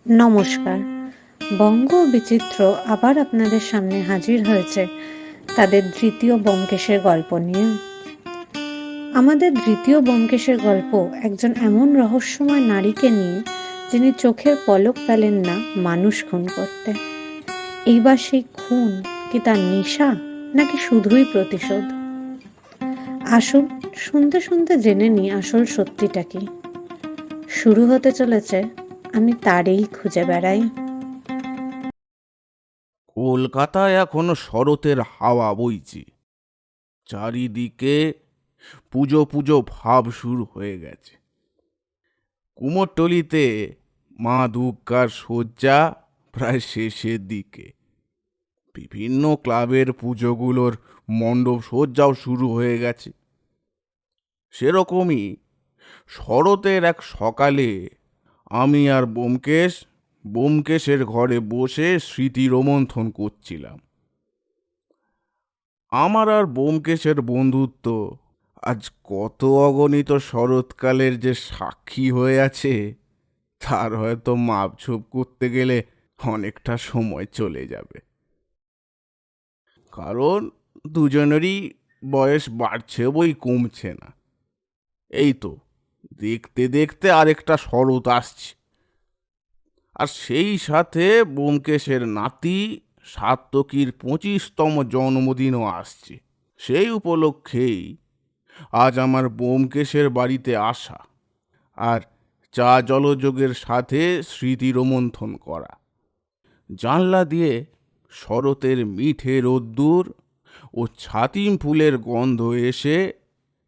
নমস্কার। বঙ্গ বিচিত্র আবার আপনাদের সামনে হাজির হয়েছে তাদের দ্বিতীয় ব্যোমকেশের গল্প নিয়ে। আমাদের দ্বিতীয় ব্যোমকেশের গল্প একজন এমন রহস্যময় নারীকে নিয়ে যিনি চোখের পলক ফেলেন না মানুষ খুন করতে। এইবার সেই খুন কি তার নেশা নাকি শুধুই প্রতিশোধ? আসুন শুনতে শুনতে জেনে নিই আসল সত্যিটা কি। শুরু হতে চলেছে আমি তারই খুঁজে বেড়াই। কলকাতায় এখনো শরতের হাওয়া বইছে। চারিদিকে পুজো পুজো ভাব শুরু হয়ে গেছে। কুমোরটুলিতে মা দুর্গার সজ্জা প্রায় শেষের দিকে। বিভিন্ন ক্লাবের পুজোগুলোর মণ্ডপ সজ্জাও শুরু হয়ে গেছে। সেরকমই শরতের এক সকালে আমি আর ব্যোমকেশের ঘরে বসে স্মৃতি রোমন্থন করছিলাম। আমার আর ব্যোমকেশের বন্ধুত্ব আজ কত অগণিত শরৎকালের যে সাক্ষী হয়ে আছে তার হয়তো মাপঝোপ করতে গেলে অনেকটা সময় চলে যাবে। কারণ দুজনেরই বয়স বাড়ছে বই কমছে না। এই তো দেখতে দেখতে আরেকটা শরৎ আসছে, আর সেই সাথে ব্যোমকেশের নাতি সাত্তকীর 25তম জন্মদিনও আসছে। সেই উপলক্ষেই আজ আমার ব্যোমকেশের বাড়িতে আসা আর চা জলযোগের সাথে স্মৃতি রোমন্থন করা। জানলা দিয়ে শরতের মিঠে রোদ্দুর ও ছাতিম ফুলের গন্ধ এসে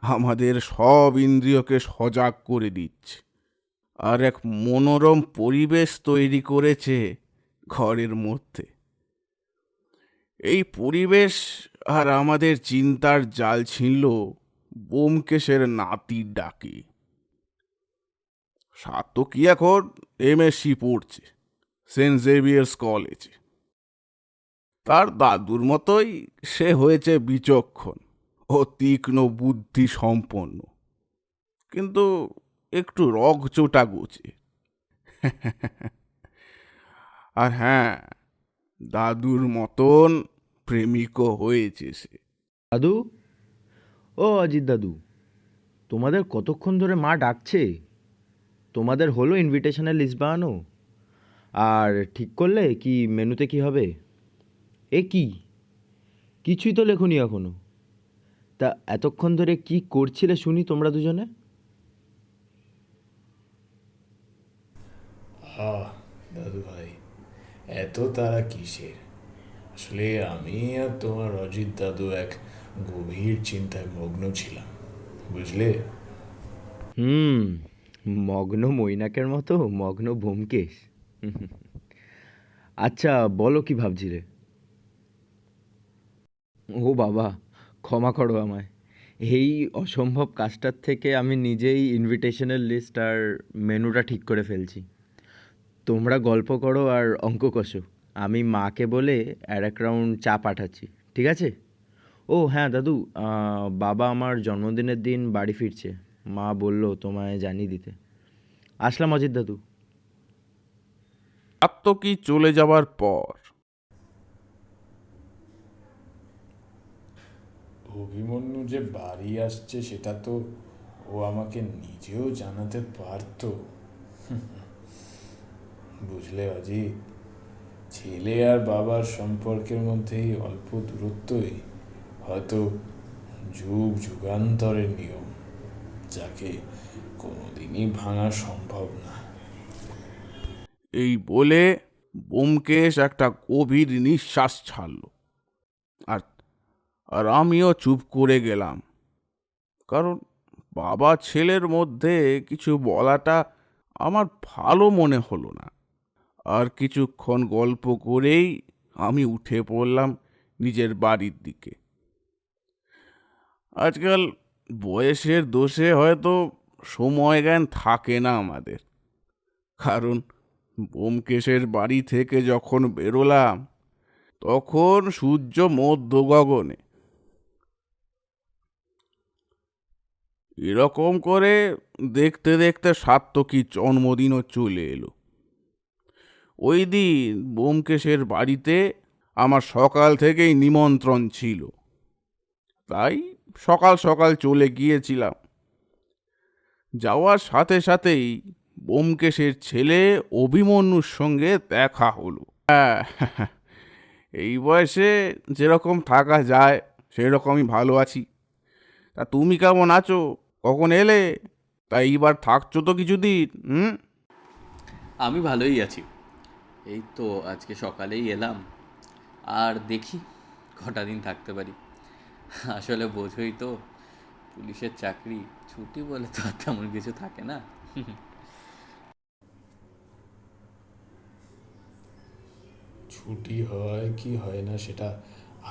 আমাদের সব ইন্দ্রিয়কে সজাগ করে দিচ্ছে, আর এক মনোরম পরিবেশ তৈরি করেছে ঘরের মধ্যে। এই পরিবেশ আর আমাদের চিন্তার জাল ছিঁড়ল ব্যোমকেশের নাতির ডাকে। সাত্তকী এখন এমএসসি পড়ছে সেন্ট জেভিয়ার্স কলেজে। তার দাদুর মতোই সে হয়েছে বিচক্ষণ ও তীক্ষ্ণ বুদ্ধি সম্পন্ন, কিন্তু একটু রগচোটা গোছে। আর হ্যাঁ, দাদুর মতন প্রেমিকও হয়েছে সে। দাদু, ও অজিত দাদু, তোমাদের কতক্ষণ ধরে মা ডাকছে? তোমাদের হলো ইনভিটেশনের লিস্ট বানানো? আর ঠিক করলে কি মেনুতে কি হবে? এ কি, কিছুই তো লেখনি এখনো। তা এতক্ষণ ধরে কি করছিলে শুনি তোমরা দুজনে? আহ দাদু ভাই, এত তারা কিসের? আসলে আমি আর তোমার অজিত দাদু এক গভীর চিন্তায় মগ্ন ছিলাম, বুঝলে? হুম, মগ্ন মৈনাকের মতো মগ্ন ব্যোমকেশ। আচ্ছা, বলো কি ভাবছিলে? ও বাবা, ক্ষমা করো আমায়। এই অসম্ভব কাজটার থেকে আমি নিজেই ইনভিটেশনের লিস্ট আর মেনুটা ঠিক করে ফেলছি। তোমরা গল্প করো আর অঙ্ক কষো। আমি মাকে বলে আর এক রাউন্ড চা পাঠাচ্ছি, ঠিক আছে? ও হ্যাঁ দাদু, বাবা আমার জন্মদিনের দিন বাড়ি ফিরছে। মা বলল তোমায় জানিয়ে দিতে। আসলাম অজিত দাদু। সাত্তকী চলে যাবার পর অভিমন্যু যে বাড়ি আসছে সেটা তো ও আমাকে নিজেও জানাতে পারতো। বুঝলে অজিত, ছেলে আর বাবার সম্পর্কের মধ্যে এই অল্প দূরত্বই হয়তো যুগ যুগান্তরের নিয়ম, যাকে কোনোদিনই ভাঙা সম্ভব না। এই বলে ব্যোমকেশ একটা গভীর নিঃশ্বাস ছাড়ল। আর আর আমিও চুপ করে গেলাম, কারণ বাবা ছেলের মধ্যে কিছু বলাটা আমার ভালো মনে হলো না। আর কিছুক্ষণ গল্প করেই আমি উঠে পড়লাম নিজের বাড়ির দিকে। আজকাল বয়সের দোষে হয়তো সময় জ্ঞান থাকে না আমাদের, কারণ ব্যোমকেশের বাড়ি থেকে যখন বেরোলাম তখন সূর্য মধ্য গগনে। এরকম করে দেখতে দেখতে সাত্তকীর জন্মদিনও চলে এলো। ওই দিন ব্যোমকেশের বাড়িতে আমার সকাল থেকেই নিমন্ত্রণ ছিল, তাই সকাল সকাল চলে গিয়েছিলাম। যাওয়ার সাথে সাথেই ব্যোমকেশের ছেলে অভিমন্যুর সঙ্গে দেখা হলো। এই বয়সে যেরকম থাকা যায় সেরকমই ভালো আছি। তা তুমি কেমন আছো? কখন এলে? তা এইবার থাকছো তো কিছুদিন? আমি ভালোই আছি। এই তো আজকে সকালেই এলাম, আর দেখি কটা দিন থাকতে পারি। আসলে বোঝোই তো, পুলিশের চাকরি, ছুটি বলে তো আর তেমন কিছু থাকে না। ছুটি হয় কি হয় না সেটা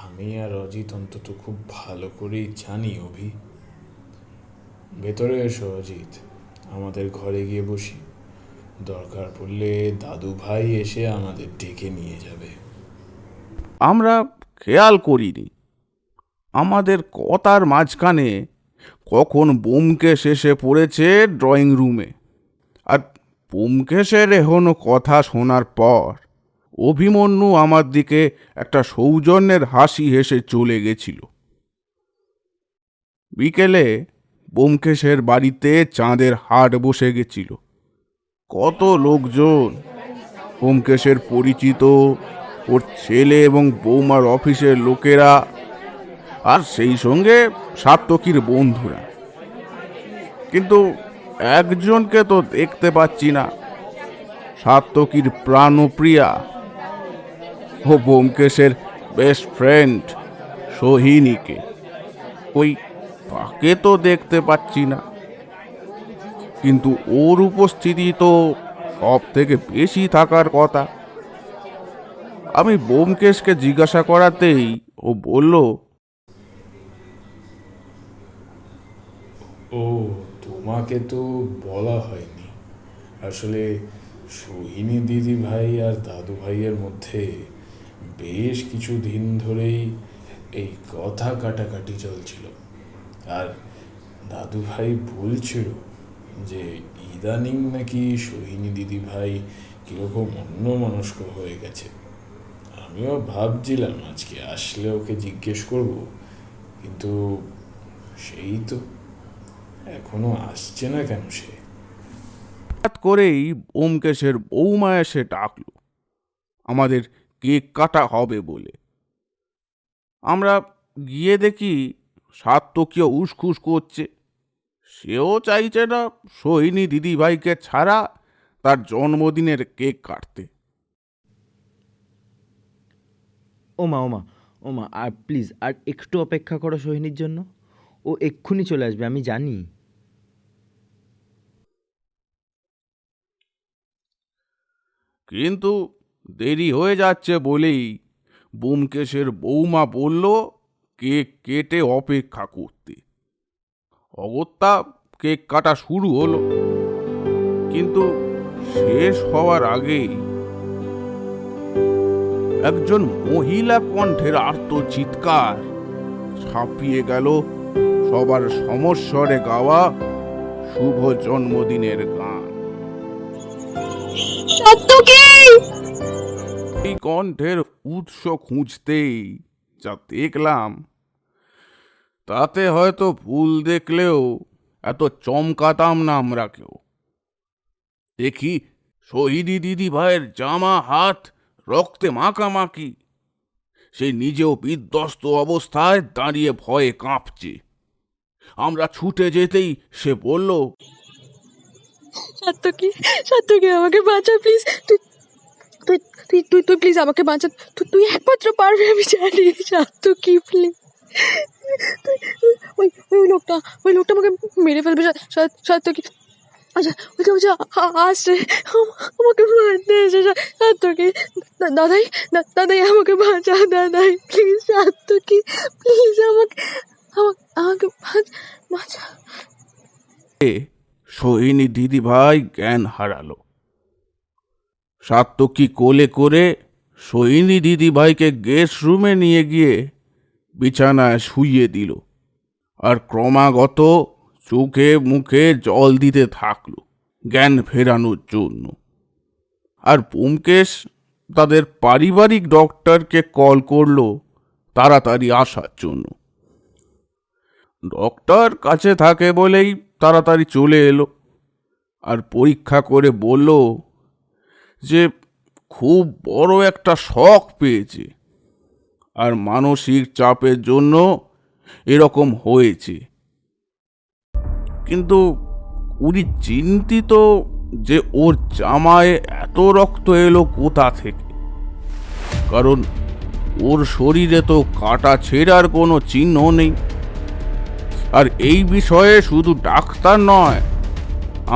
আমি আর অজিত অন্তত খুব ভালো করেই জানি। অভি, ভেতরে এসো অজিত, আমাদের ঘরে গিয়ে বসি। দরকার পড়লে দাদু ভাই এসে আমাদের ডেকে নিয়ে যাবে। আমরা খেয়াল করিনি আমাদের কথার মাঝখানে কখন ব্যোমকেশ এসে পড়েছে ড্রয়িং রুমে। আর ব্যোমকেশের এখনো কথা শোনার পর অভিমন্যু আমার দিকে একটা সৌজন্যের হাসি হেসে চলে গেছিল। বিকেলে ব্যোমকেশের বাড়িতে চাঁদের হাট বসে গেছিল। কত লোকজন, ব্যোমকেশের পরিচিত, ওর ছেলে এবং বৌমার অফিসের লোকেরা, আর সেই সঙ্গে সাত্তকীর বন্ধুরা। কিন্তু একজনকে তো দেখতে পাচ্ছি না, সাত্তকীর প্রাণপ্রিয়া ও ব্যোমকেশের বেস্ট ফ্রেন্ড সোহিনীকে। ওই তাকে তো দেখতে পাচ্ছি না, কিন্তু ওর উপস্থিতি তো সব থেকে বেশি থাকার কথা। আমি ব্যোমকেশকে জিজ্ঞাসা করাতেই ও বলল, ও, তোমাকে তো বলা হয়নি। আসলে সোহিনী দিদি ভাই আর দাদু ভাইয়ের মধ্যে বেশ কিছু দিন ধরেই এই কথা কাটাকাটি চলছিল। আর দাদু ভাই বলছিল যে ইদানিং নাকি সোহিনী দিদি ভাই কীরকম অন্যমনস্ক হয়ে গেছে। আমিও ভাবছিলাম আজকে আসলে ওকে জিজ্ঞেস করব, কিন্তু সেই তো এখনো আসছে না কেন সে। হঠাৎ করেই ব্যোমকেশের বৌমা এসে ডাকলো আমাদের কেক কাটা হবে বলে। আমরা গিয়ে দেখি সাত্তকীও উসখুস করছে। সেও চাইছে না সোহিনী দিদিভাইকে ছাড়া তার জন্মদিনের কেক কাটতে। ওমা ওমা ওমা, আর প্লিজ আর একটু অপেক্ষা করো সোহিনীর জন্য। ও এক্ষুনি চলে আসবে, আমি জানি। কিন্তু দেরি হয়ে যাচ্ছে বলেই ব্যোমকেশের বৌমা বলল কেক কেটে অপেক্ষা করতে। অগত্যা কেক কাটা শুরু হলো, কিন্তু শেষ হওয়ার আগেই একজন মহিলা কণ্ঠের আর্ত চিৎকার ছাপিয়ে গেল সবার সমস্বরে গাওয়া শুভ জন্মদিনের গান। এই কণ্ঠের উৎস খুঁজতেই যা দেখলাম, তাতে হয়তো ভুল দেখলেও এত চমকাতাম না আমরা কেউ। দেখি সোহিনী দিদি ভাইয়ের জামা হাত রক্তে মাখামাখি, সে নিজেও বিধ্বস্ত অবস্থায় দাঁড়িয়ে ভয়ে কাঁপছে। আমরা ছুটে যেতেই সে বলল, সাত্তকী, সাত্তকী আমাকে বাঁচা প্লিজ। তুই তুই তুই তুই তুই প্লিজ আমাকে বাঁচা। তুই একমাত্র পারবি, আমি জানি। সাত্তকী প্লিজ, ওই ওই লোকটা আমাকে মেরে ফেলবে। সাত্তকী, আচ্ছা ওইটা আসছে, আমাকে মারতে এসে। সাত্তকী, দাদাই, দাদাই আমাকে বাঁচা। দাদাই প্লিজ, সাত্তকী প্লিজ আমাকে আমাকে বাঁচা। সোহিনী দিদি ভাই জ্ঞান হারালো। সাত্তকী কোলে করে সোহিনী দিদি ভাইকে গেস্ট রুমে নিয়ে গিয়ে বিছানায় শুইয়ে দিল, আর ক্রমাগত চোখে মুখে জল দিতে থাকলো জ্ঞান ফেরানোর জন্য। আর ব্যোমকেশ তাদের পারিবারিক ডক্টরকে কল করলো তাড়াতাড়ি আসার জন্য। ডক্টর কাছে থাকে বলেই তাড়াতাড়ি চলে এলো আর পরীক্ষা করে বলল যে খুব বড় একটা শক পেয়েছে আর মানসিক চাপের জন্য এরকম হয়েছে। কিন্তু উনি চিন্তিত যে ওর জামায় এত রক্ত এলো কোথা থেকে, কারণ ওর শরীরে তো কাটা ছেঁড়ার কোনো চিহ্ন নেই। আর এই বিষয়ে শুধু ডাক্তার নয়,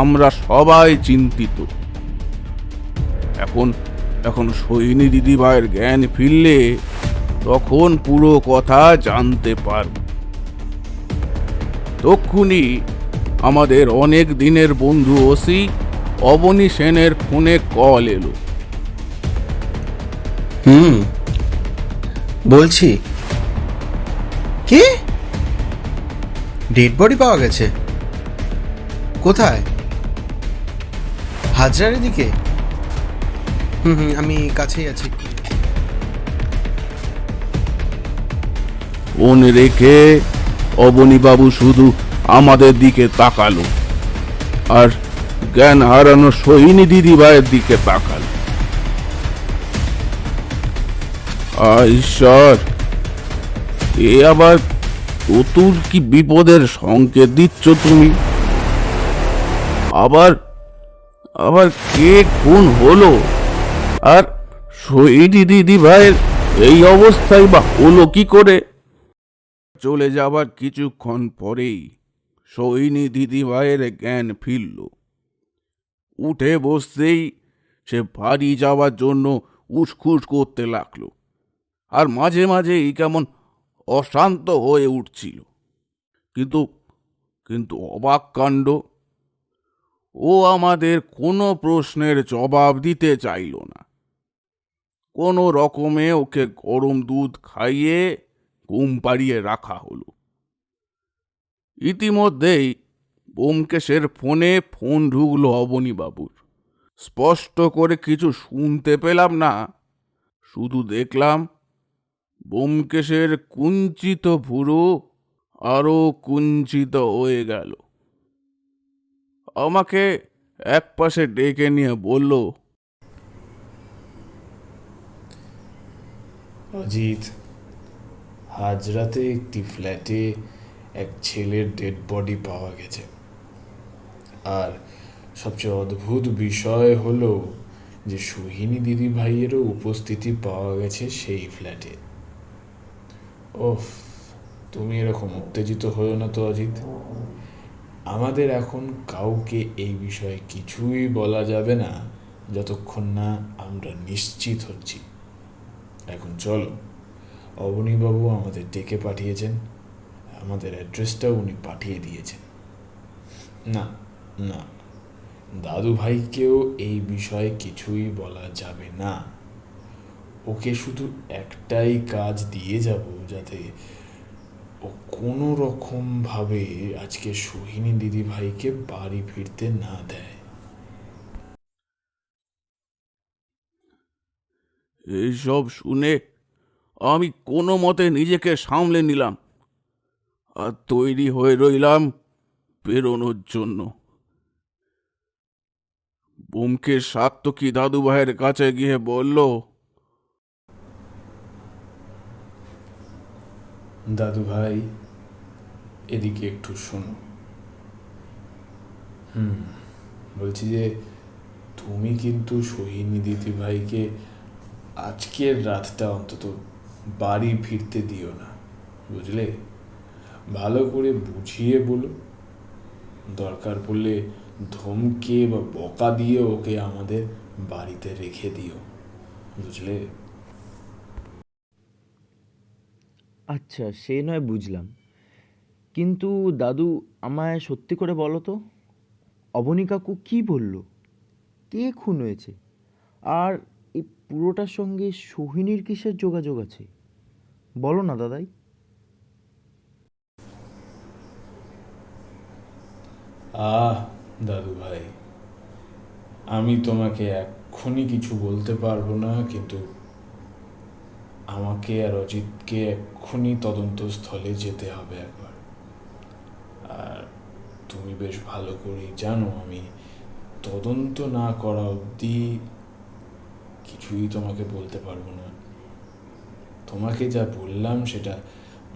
আমরা সবাই চিন্তিত। এখন এখন সোহিনী দিদিভাইয়ের জ্ঞান ফিরলে তখন পুরো কথা জানতে পারব। তক্ষুনি আমাদের অনেক দিনের বন্ধু ওসি অবনী সেনের ফোনে কল এলো। বলছি, কি ডেড বডি পাওয়া গেছে? কোথায়? হাজরার দিকে? আমি কাছেই আছি। ফোন রেখে অবনীবাবু শুধু আমাদের দিকে তাকালো আর জ্ঞান হারানো সোহিনী দিদিভাইয়ের দিকে তাকালো। ঈশ্বর, এ আবার নতুন কি বিপদের সংকেত দিচ্ছ তুমি? আবার আবার কে খুন হলো? আর সোহিনী দিদিভাইয়ের এই অবস্থায় বা হলো কি করে? চলে যাবার কিছুক্ষণ পরেই সোহিনী দিদিভাইয়ের জ্ঞান ফিরল। উঠে বসতেই সে বাড়ি যাওয়ার জন্য উসখুস করতে লাগলো আর মাঝে মাঝেই কেমন অশান্ত হয়ে উঠছিল। কিন্তু কিন্তু অবাক কাণ্ড, ও আমাদের কোনো প্রশ্নের জবাব দিতে চাইল না। কোনো রকমে ওকে গরম দুধ খাইয়ে ঘুম পাড়িয়ে রাখা হলো। ইতিমধ্যেই ব্যোমকেশের ফোনে ফোন ঢুকলো অবনীবাবুর। স্পষ্ট করে কিছু শুনতে পেলাম না, শুধু দেখলাম ব্যোমকেশের কুঞ্চিত ভুরু আরো কুঞ্চিত হয়ে গেল। আমাকে একপাশে ডেকে নিয়ে বলল, অজিত, হাজরাতে একটি ফ্ল্যাটে এক ছেলের ডেড বডি পাওয়া গেছে। আর সবচেয়ে অদ্ভুত বিষয় হলো যে সোহিনী দিদি ভাইয়েরও উপস্থিতি পাওয়া গেছে সেই ফ্ল্যাটে। ওফ, তুমি এরকম উত্তেজিত হও না তো অজিত। আমাদের এখন কাউকে এই বিষয়ে কিছুই বলা যাবে না যতক্ষণ না আমরা নিশ্চিত হচ্ছি। এখন চলো, অবনীবাবু আমাদের ডেকে পাঠিয়েছেন, আমাদের অ্যাড্রেসটাও উনি পাঠিয়ে দিয়েছেন। না না, দাদু ভাইকেও এই বিষয়ে কিছুই বলা যাবে না। ওকে শুধু একটাই কাজ দিয়ে যাব, যাতে ও কোনো রকম ভাবে আজকে সোহিনী দিদি ভাইকে বাড়ি ফিরতে না দেয়। এইসব শুনে আমি কোনো মতে নিজেকে সামলে নিলাম আর তৈরি হয়ে রইলাম বেরোনোর জন্য। ব্যোমকেশ সাত্তকী দাদু ভাইয়ের কাছে গিয়ে বলল, দাদু ভাই, এদিকে একটু শোনো। বলছি যে তুমি কিন্তু সোহিনী দিদি ভাইকে আজকের রাতটা অন্তত বাড়ি ফিরতে দিও না, বুঝলে? ভালো করে বুঝিয়ে বলো, দরকার পড়লে ধমকে বা বকা দিয়ে ওকে আমাদের বাড়িতে রেখে দিও, বুঝলে? আচ্ছা, সে নয় বুঝলাম, কিন্তু দাদু আমায় সত্যি করে বলো তো, অবনী কাকু কী বলল? কে খুন হয়েছে? আর এই পুরোটার সঙ্গে সোহিনীর কিসের যোগাযোগ আছে? বলো না দাদাই। দাদু ভাই, আমি তোমাকে এক এক্ষুনি কিছু বলতে পারবো না, কিন্তু আমাকে আর অজিতকে এক্ষুনি তদন্তস্থলে যেতে হবে একবার। আর তুমি বেশ ভালো করেই জানো আমি তদন্ত না করা অবধি কিছুই তোমাকে বলতে পারবো না। তোমাকে যা বললাম সেটা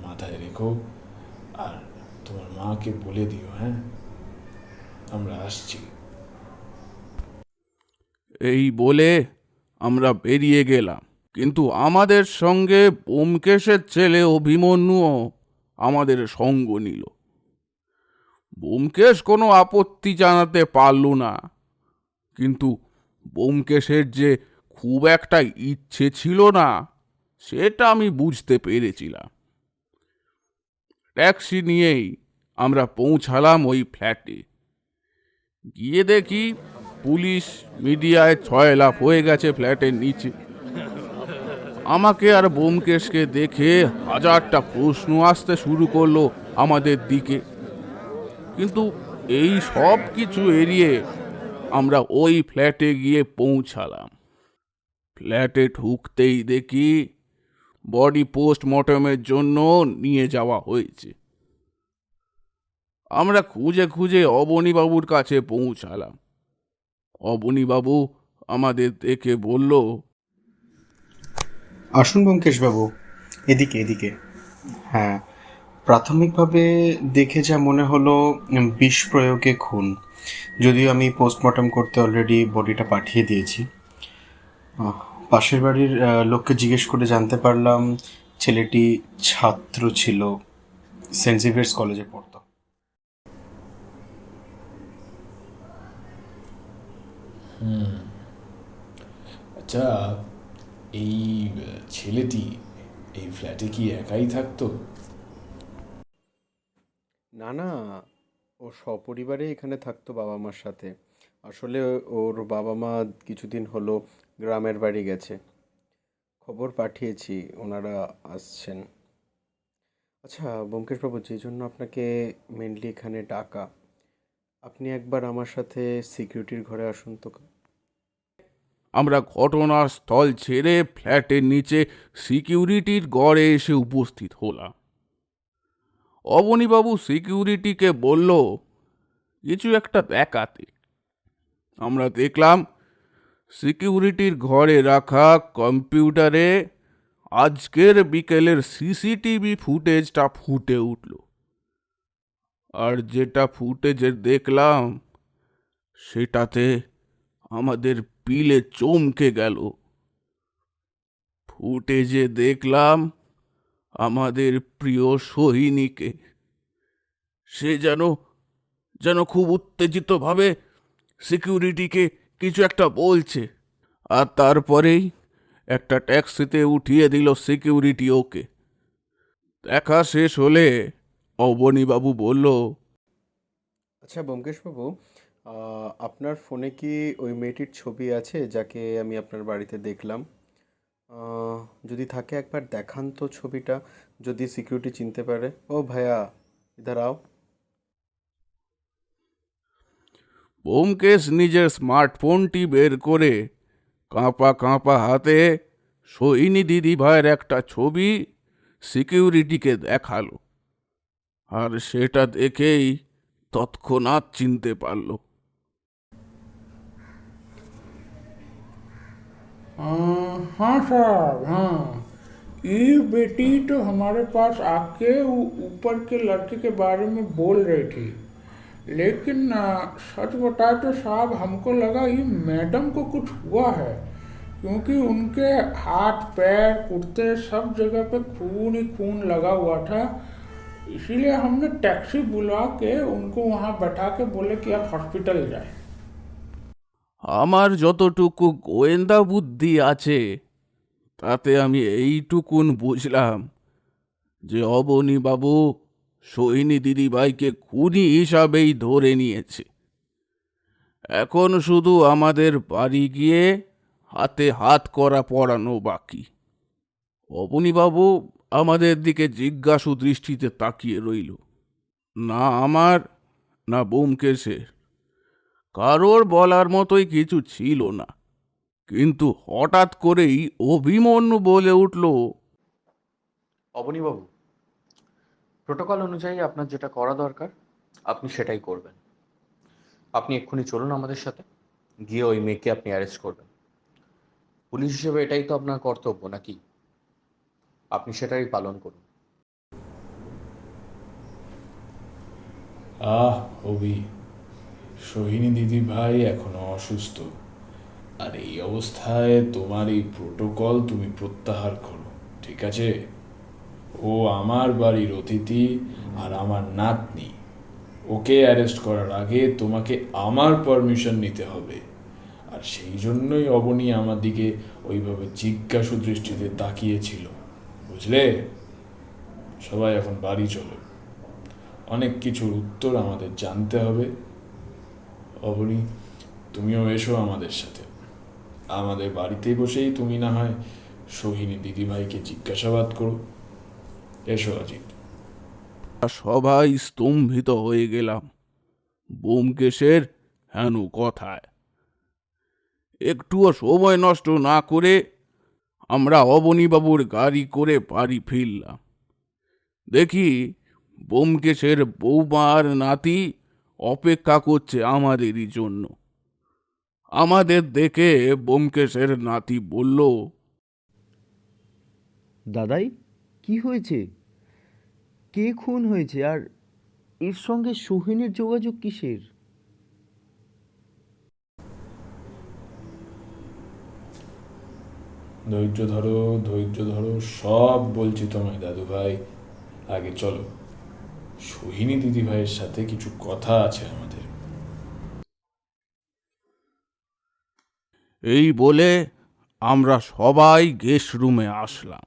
মাথায় রেখো, আর তোমার মাকে বলে দিও। হ্যাঁ, আমরা আসছি। এই বলে আমরা বেরিয়ে গেলাম, কিন্তু আমাদের সঙ্গে ব্যোমকেশের ছেলে অভিমন্যুও আমাদের সঙ্গ নিল। ব্যোমকেশ কোনো আপত্তি জানাতে পারল না, কিন্তু ব্যোমকেশের যে খুব একটা ইচ্ছে ছিল না সেটা আমি বুঝতে পেরেছিলাম। ট্যাক্সি নিয়েই আমরা পৌঁছালাম ওই ফ্ল্যাটে। গিয়ে দেখি পুলিশ মিডিয়ায় ছয়লাপ হয়ে গেছে ফ্ল্যাটের নিচে। আমাকে আর ব্যোমকেশকে দেখে হাজারটা প্রশ্ন আসতে শুরু করলো আমাদের দিকে, কিন্তু এই সব কিছু এড়িয়ে আমরা ওই ফ্ল্যাটে গিয়ে পৌঁছালাম। ফ্ল্যাটে ঢুকতেই দেখি বডি পোস্টমর্টমের জন্য নিয়ে যাওয়া হয়েছে। আমরা খুঁজে খুঁজে অবনীবাবুর কাছে পৌঁছালাম। অবনীবাবু আমাদের দেখে বলল, আসুন ব্যোমকেশবাবু, এদিকে এদিকে। হ্যাঁ, প্রাথমিকভাবে দেখে যা মনে হলো বিষ প্রয়োগে খুন, যদিও আমি পোস্টমর্টম করতে অলরেডি বডিটা পাঠিয়ে দিয়েছি। পাশের বাড়ির লোককে জিজ্ঞেস করে জানতে পারলাম ছেলেটি ছাত্র ছিল, সেন্ট জেভিয়ার্স কলেজে পড়তো। আচ্ছা, এই ছেলেটি এই ফ্ল্যাটে কি একাই থাকতো? না না, ও সপরিবারে এখানে থাকতো বাবা মার সাথে। আসলে ওর বাবা মা কিছুদিন হলো গ্রামের বাড়ি গেছে, খবর পাঠিয়েছি, ওনারা আসছেন। আচ্ছা ব্যোমকেশবাবু, যে জন্য আপনাকে মেনলি এখানে ডাকা, আপনি একবার আমার সাথে সিকিউরিটির ঘরে আসুন তো। আমরা ঘটনাস্থল ছেড়ে ফ্ল্যাটের নিচে সিকিউরিটির গড়ে এসে উপস্থিত হলাম। অবনীবাবু সিকিউরিটিকে বলল কিছু একটা দেখাতে। আমরা দেখলাম সিকিউরিটির ঘরে রাখা কম্পিউটারে আজকের বিকেলের সিসিটিভি ফুটেজটা ফুটে উঠল। আর যেটা ফুটেজে দেখলাম সেটাতে আমাদের পিলে চমকে গেল। ফুটেজে দেখলাম আমাদের প্রিয় সোহিনীকে। সে যেন যেন খুব উত্তেজিতভাবে সিকিউরিটিকে কিছু একটা বলছে, আর তারপরেই একটা ট্যাক্সিতে উঠিয়ে দিল সিকিউরিটি ওকে। দেখা শেষ হলে অবনীবাবু বলল, আচ্ছা ব্যোমকেশবাবু, আপনার ফোনে কি ওই মেয়েটির ছবি আছে যাকে আমি আপনার বাড়িতে দেখলাম? যদি থাকে একবার দেখান তো ছবিটা, যদি সিকিউরিটি চিনতে পারে। ও ভাইয়া, ইধার আও। ব্যোমকেশ নিজের স্মার্টফোনটি বের করে কাঁপা কাঁপা হাতে সোহিনী দিদি ভাইয়ের একটা ছবি সিকিউরিটিকে দেখালো, আর সেটা দেখেই তৎক্ষণাৎ চিনতে পারল। हाँ साहब, हाँ, ये बेटी तो हमारे पास आके ऊपर के लड़के के बारे में बोल रही थी, लेकिन सच बताए तो साहब हमको लगा ये मैडम को कुछ हुआ है, क्योंकि उनके हाथ पैर कुर्ते सब जगह पे खून ही खून लगा हुआ था। इसीलिए हमने टैक्सी बुला के उनको वहाँ बैठा के बोले कि आप हॉस्पिटल जाए। আমার যতটুকু গোয়েন্দা বুদ্ধি আছে তাতে আমি এইটুকুন বুঝলাম যে অবনীবাবু সোহিনী দিদিভাইকে খুনি হিসাবেই ধরে নিয়েছে। এখন শুধু আমাদের বাড়ি গিয়ে হাতে হাত করা পরানো বাকি। অবনীবাবু আমাদের দিকে জিজ্ঞাসু দৃষ্টিতে তাকিয়ে রইল। না আমার না ব্যোমকেশের কারোর বলার মতোই কিছু ছিল না। কিন্তু হঠাৎ করেই অভিমন্যু বলে উঠল, অবনীবাবু, প্রোটোকল অনুযায়ী আপনার যেটা করা দরকার আপনি সেটাই করবেন। আপনি এক্ষুনি চলুন আমাদের সাথে, গিয়ে ওই মেয়েকে আপনি অ্যারেস্ট করবেন। পুলিশ হিসেবে এটাই তো আপনার কর্তব্য, নাকি? আপনি সেটাই পালন করুন। অভি, সোহিনী দিদি ভাই এখনো অসুস্থ, আর এই অবস্থায় তোমার এই প্রোটোকল তুমি প্রত্যাহার করো, ঠিক আছে? ও আমার বাড়ির অতিথি আর আমার নাতনি। ওকে অ্যারেস্ট করার আগে তোমাকে আমার পারমিশন নিতে হবে, আর সেই জন্যই অবনী আমার দিকে ওইভাবে জিজ্ঞাসু দৃষ্টিতে তাকিয়েছিল, বুঝলে? সবাই এখন বাড়ি চলো, অনেক কিছুর উত্তর আমাদের জানতে হবে। অবনী, তুমিও এসো আমাদের সাথে। আমাদের বাড়িতেই বসেই তুমি না হয় সোহিনী দিদিভাইকে জিজ্ঞাসাবাদ করো। এসো অজিত। সবাই স্তম্ভিত হয়ে গেলাম ব্যোমকেশের হেন কথায়। একটুও সময় নষ্ট না করে আমরা অবনীবাবুর গাড়ি করে বাড়ি ফিরলাম। দেখি ব্যোমকেশের বৌমার নাতি অপেক্ষা করছে আমাদেরই জন্য। আমাদের দেখে ব্যোমকেশের নাতি বলল, দাদাই, কি হয়েছে? কে খুন হয়েছে? আর এর সঙ্গে সোহিনীর যোগাযোগ কিসের? ধৈর্য ধরো, ধৈর্য ধরো, সব বলছি তোমায় দাদু ভাই। আগে চলো, সোহিনী দিদি ভাইয়ের সাথে কিছু কথা আছে আমাদের। এই বলে আমরা সবাই গেস্ট রুমে আসলাম।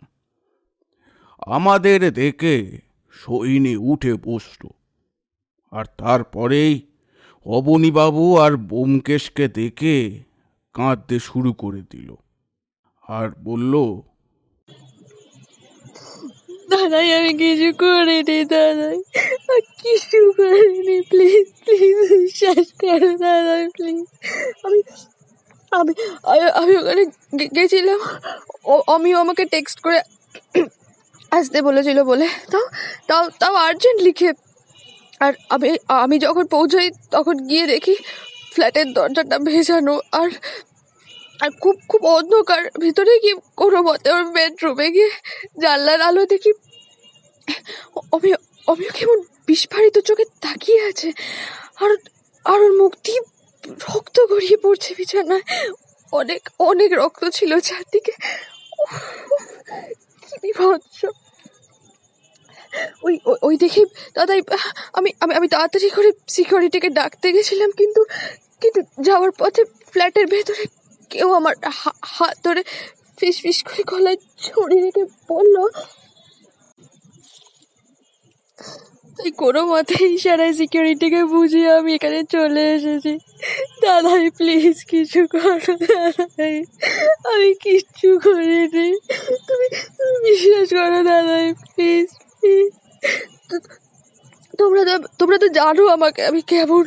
আমাদের দেখে সোহিনী উঠে বসল, আর তারপরেই অবনীবাবু আর ব্যোমকেশকে দেখে কাঁদতে শুরু করে দিল আর বলল, দাদাই আমি কিছু করিনি, দাদাই কিছু করিনি, প্লিজ প্লিজ বিশ্বাস করো দাদাই, প্লিজ। আমি আমি আমি ওখানে গেছিলাম, অমিও আমাকে টেক্সট করে আসতে বলেছিল বলে, তাও তাও তাও আর্জেন্ট লিখে। আর আমি আমি যখন পৌঁছাই তখন গিয়ে দেখি ফ্ল্যাটের দরজাটা ভেজানো, আর আর খুব খুব অন্ধকার। ভিতরে গিয়ে কোনো মতে ওর বেডরুমে গিয়ে জানলার আলো দেখি অমিয় অমিয় কেমন বিস্ফারিত চোখে তাকিয়ে আছে, আর আর ওর মুখ দিয়ে রক্ত গড়িয়ে পড়ছে বিছানায়। অনেক অনেক রক্ত ছিল চারদিকে। উফ, কি বিভৎস! ওই ওই- ওই দেখি দাদাই, আমি আমি আমি তাড়াতাড়ি করে সিকিউরিটিকে ডাকতে গেছিলাম, কিন্তু কিন্তু যাওয়ার পথে ফ্ল্যাটের ভেতরে কেউ আমার হাত ধরে ফিস ফিস করে গলায় ছড়ি রেখে বলল, তাই কোনো মতে ইশারায় সিকিউরিটিকে বুঝিয়ে আমি এখানে চলে এসেছি। দাদাই প্লিজ কিছু করো দাদাই, আমি কিচ্ছু করিনি, তুমি তুমি বিশ্বাস করো দাদাই, প্লিজ প্লিজ। তোমরা তো জানো আমাকে আমি কেমন।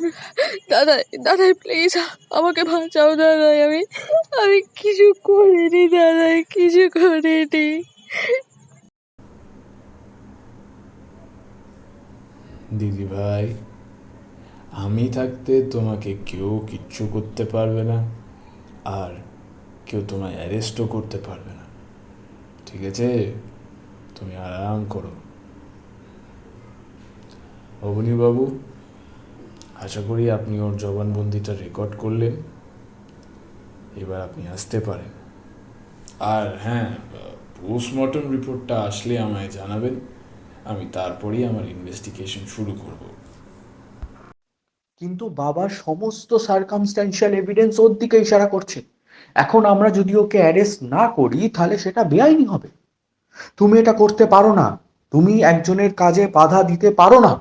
দাদাই দাদাই প্লিজ আমাকে বাঁচাও দাদাই, আমি আমি কিছু করিনি দাদাই, কিছু করিনি। দিদি ভাই, আমি থাকতে তোমাকে কেউ কিচ্ছু করতে পারবে না, আর কেউ তোমায় অ্যারেস্টও করতে পারবে না, ঠিক আছে? তুমি আরাম করো। অবনীবাবু, আশা করি আপনি ওর জবানবন্দিটা রেকর্ড করলেন। এবার আপনি আসতে পারেন। আর হ্যাঁ, পোস্টমর্টম রিপোর্টটা আসলে আমায় জানাবেন, আমি তারপরেই আমার ইনভেস্টিগেশন শুরু করব। কিন্তু বাবার সমস্ত সার্কামস্ট্যান্সিয়াল এভিডেন্স ওর দিকে ইশারা করছে। এখন আমরা যদি ওকে অ্যারেস্ট না করি তাহলে সেটা বেআইনি হবে। তুমি এটা করতে পারো না, তুমি একজনের কাজে বাধা দিতে পারো না।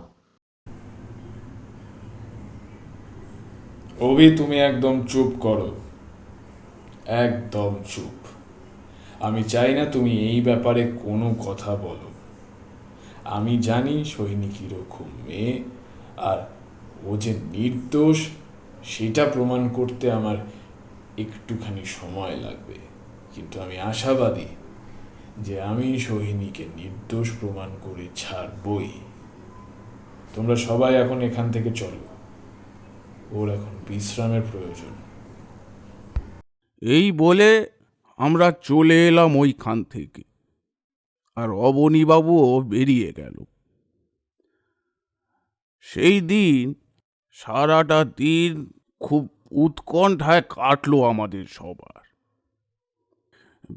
অভি, তুমি একদম চুপ করো, একদম চুপ। আমি চাই না তুমি এই ব্যাপারে কোনো কথা বলো। আমি জানি সোহিনী কিরকম মেয়ে, আর ও যে নির্দোষ সেটা প্রমাণ করতে আমার একটুখানি সময় লাগবে, কিন্তু আমি আশাবাদী যে আমি সোহিনীকে নির্দোষ প্রমাণ করে ছাড়বই। তোমরা সবাই এখন এখান থেকে চলো, ওর এখন বিশ্রামের প্রয়োজন। এই বলে আমরা চলে এলাম ওইখান থেকে, আর অবনীবাবুও বেরিয়ে গেল। সেই দিন সারাটা দিন খুব উৎকণ্ঠায় কাটলো আমাদের সবার।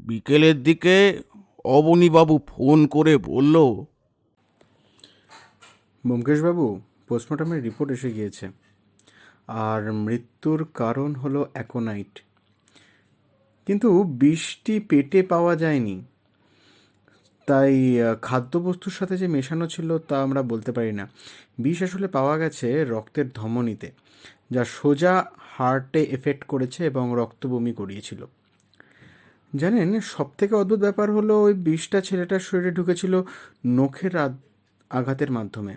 বিকেলের দিকে অবনীবাবু ফোন করে বলল, ব্যোমকেশবাবু, পোস্টমর্টমের রিপোর্ট এসে গিয়েছে, আর মৃত্যুর কারণ হলো অ্যাকোনাইট, কিন্তু বিষটি পেটে পাওয়া যায়নি। তাই খাদ্যবস্তুর সাথে যে মেশানো ছিল তা আমরা বলতে পারি না। বিষ আসলে পাওয়া গেছে রক্তের ধমনীতে, যা সোজা হার্টে এফেক্ট করেছে এবং রক্ত বমি করিয়েছিল। জানেন, সবথেকে অদ্ভুত ব্যাপার হলো ওই বিষটা ছেলেটার শরীরে ঢুকেছিল নখের আঘাতের মাধ্যমে।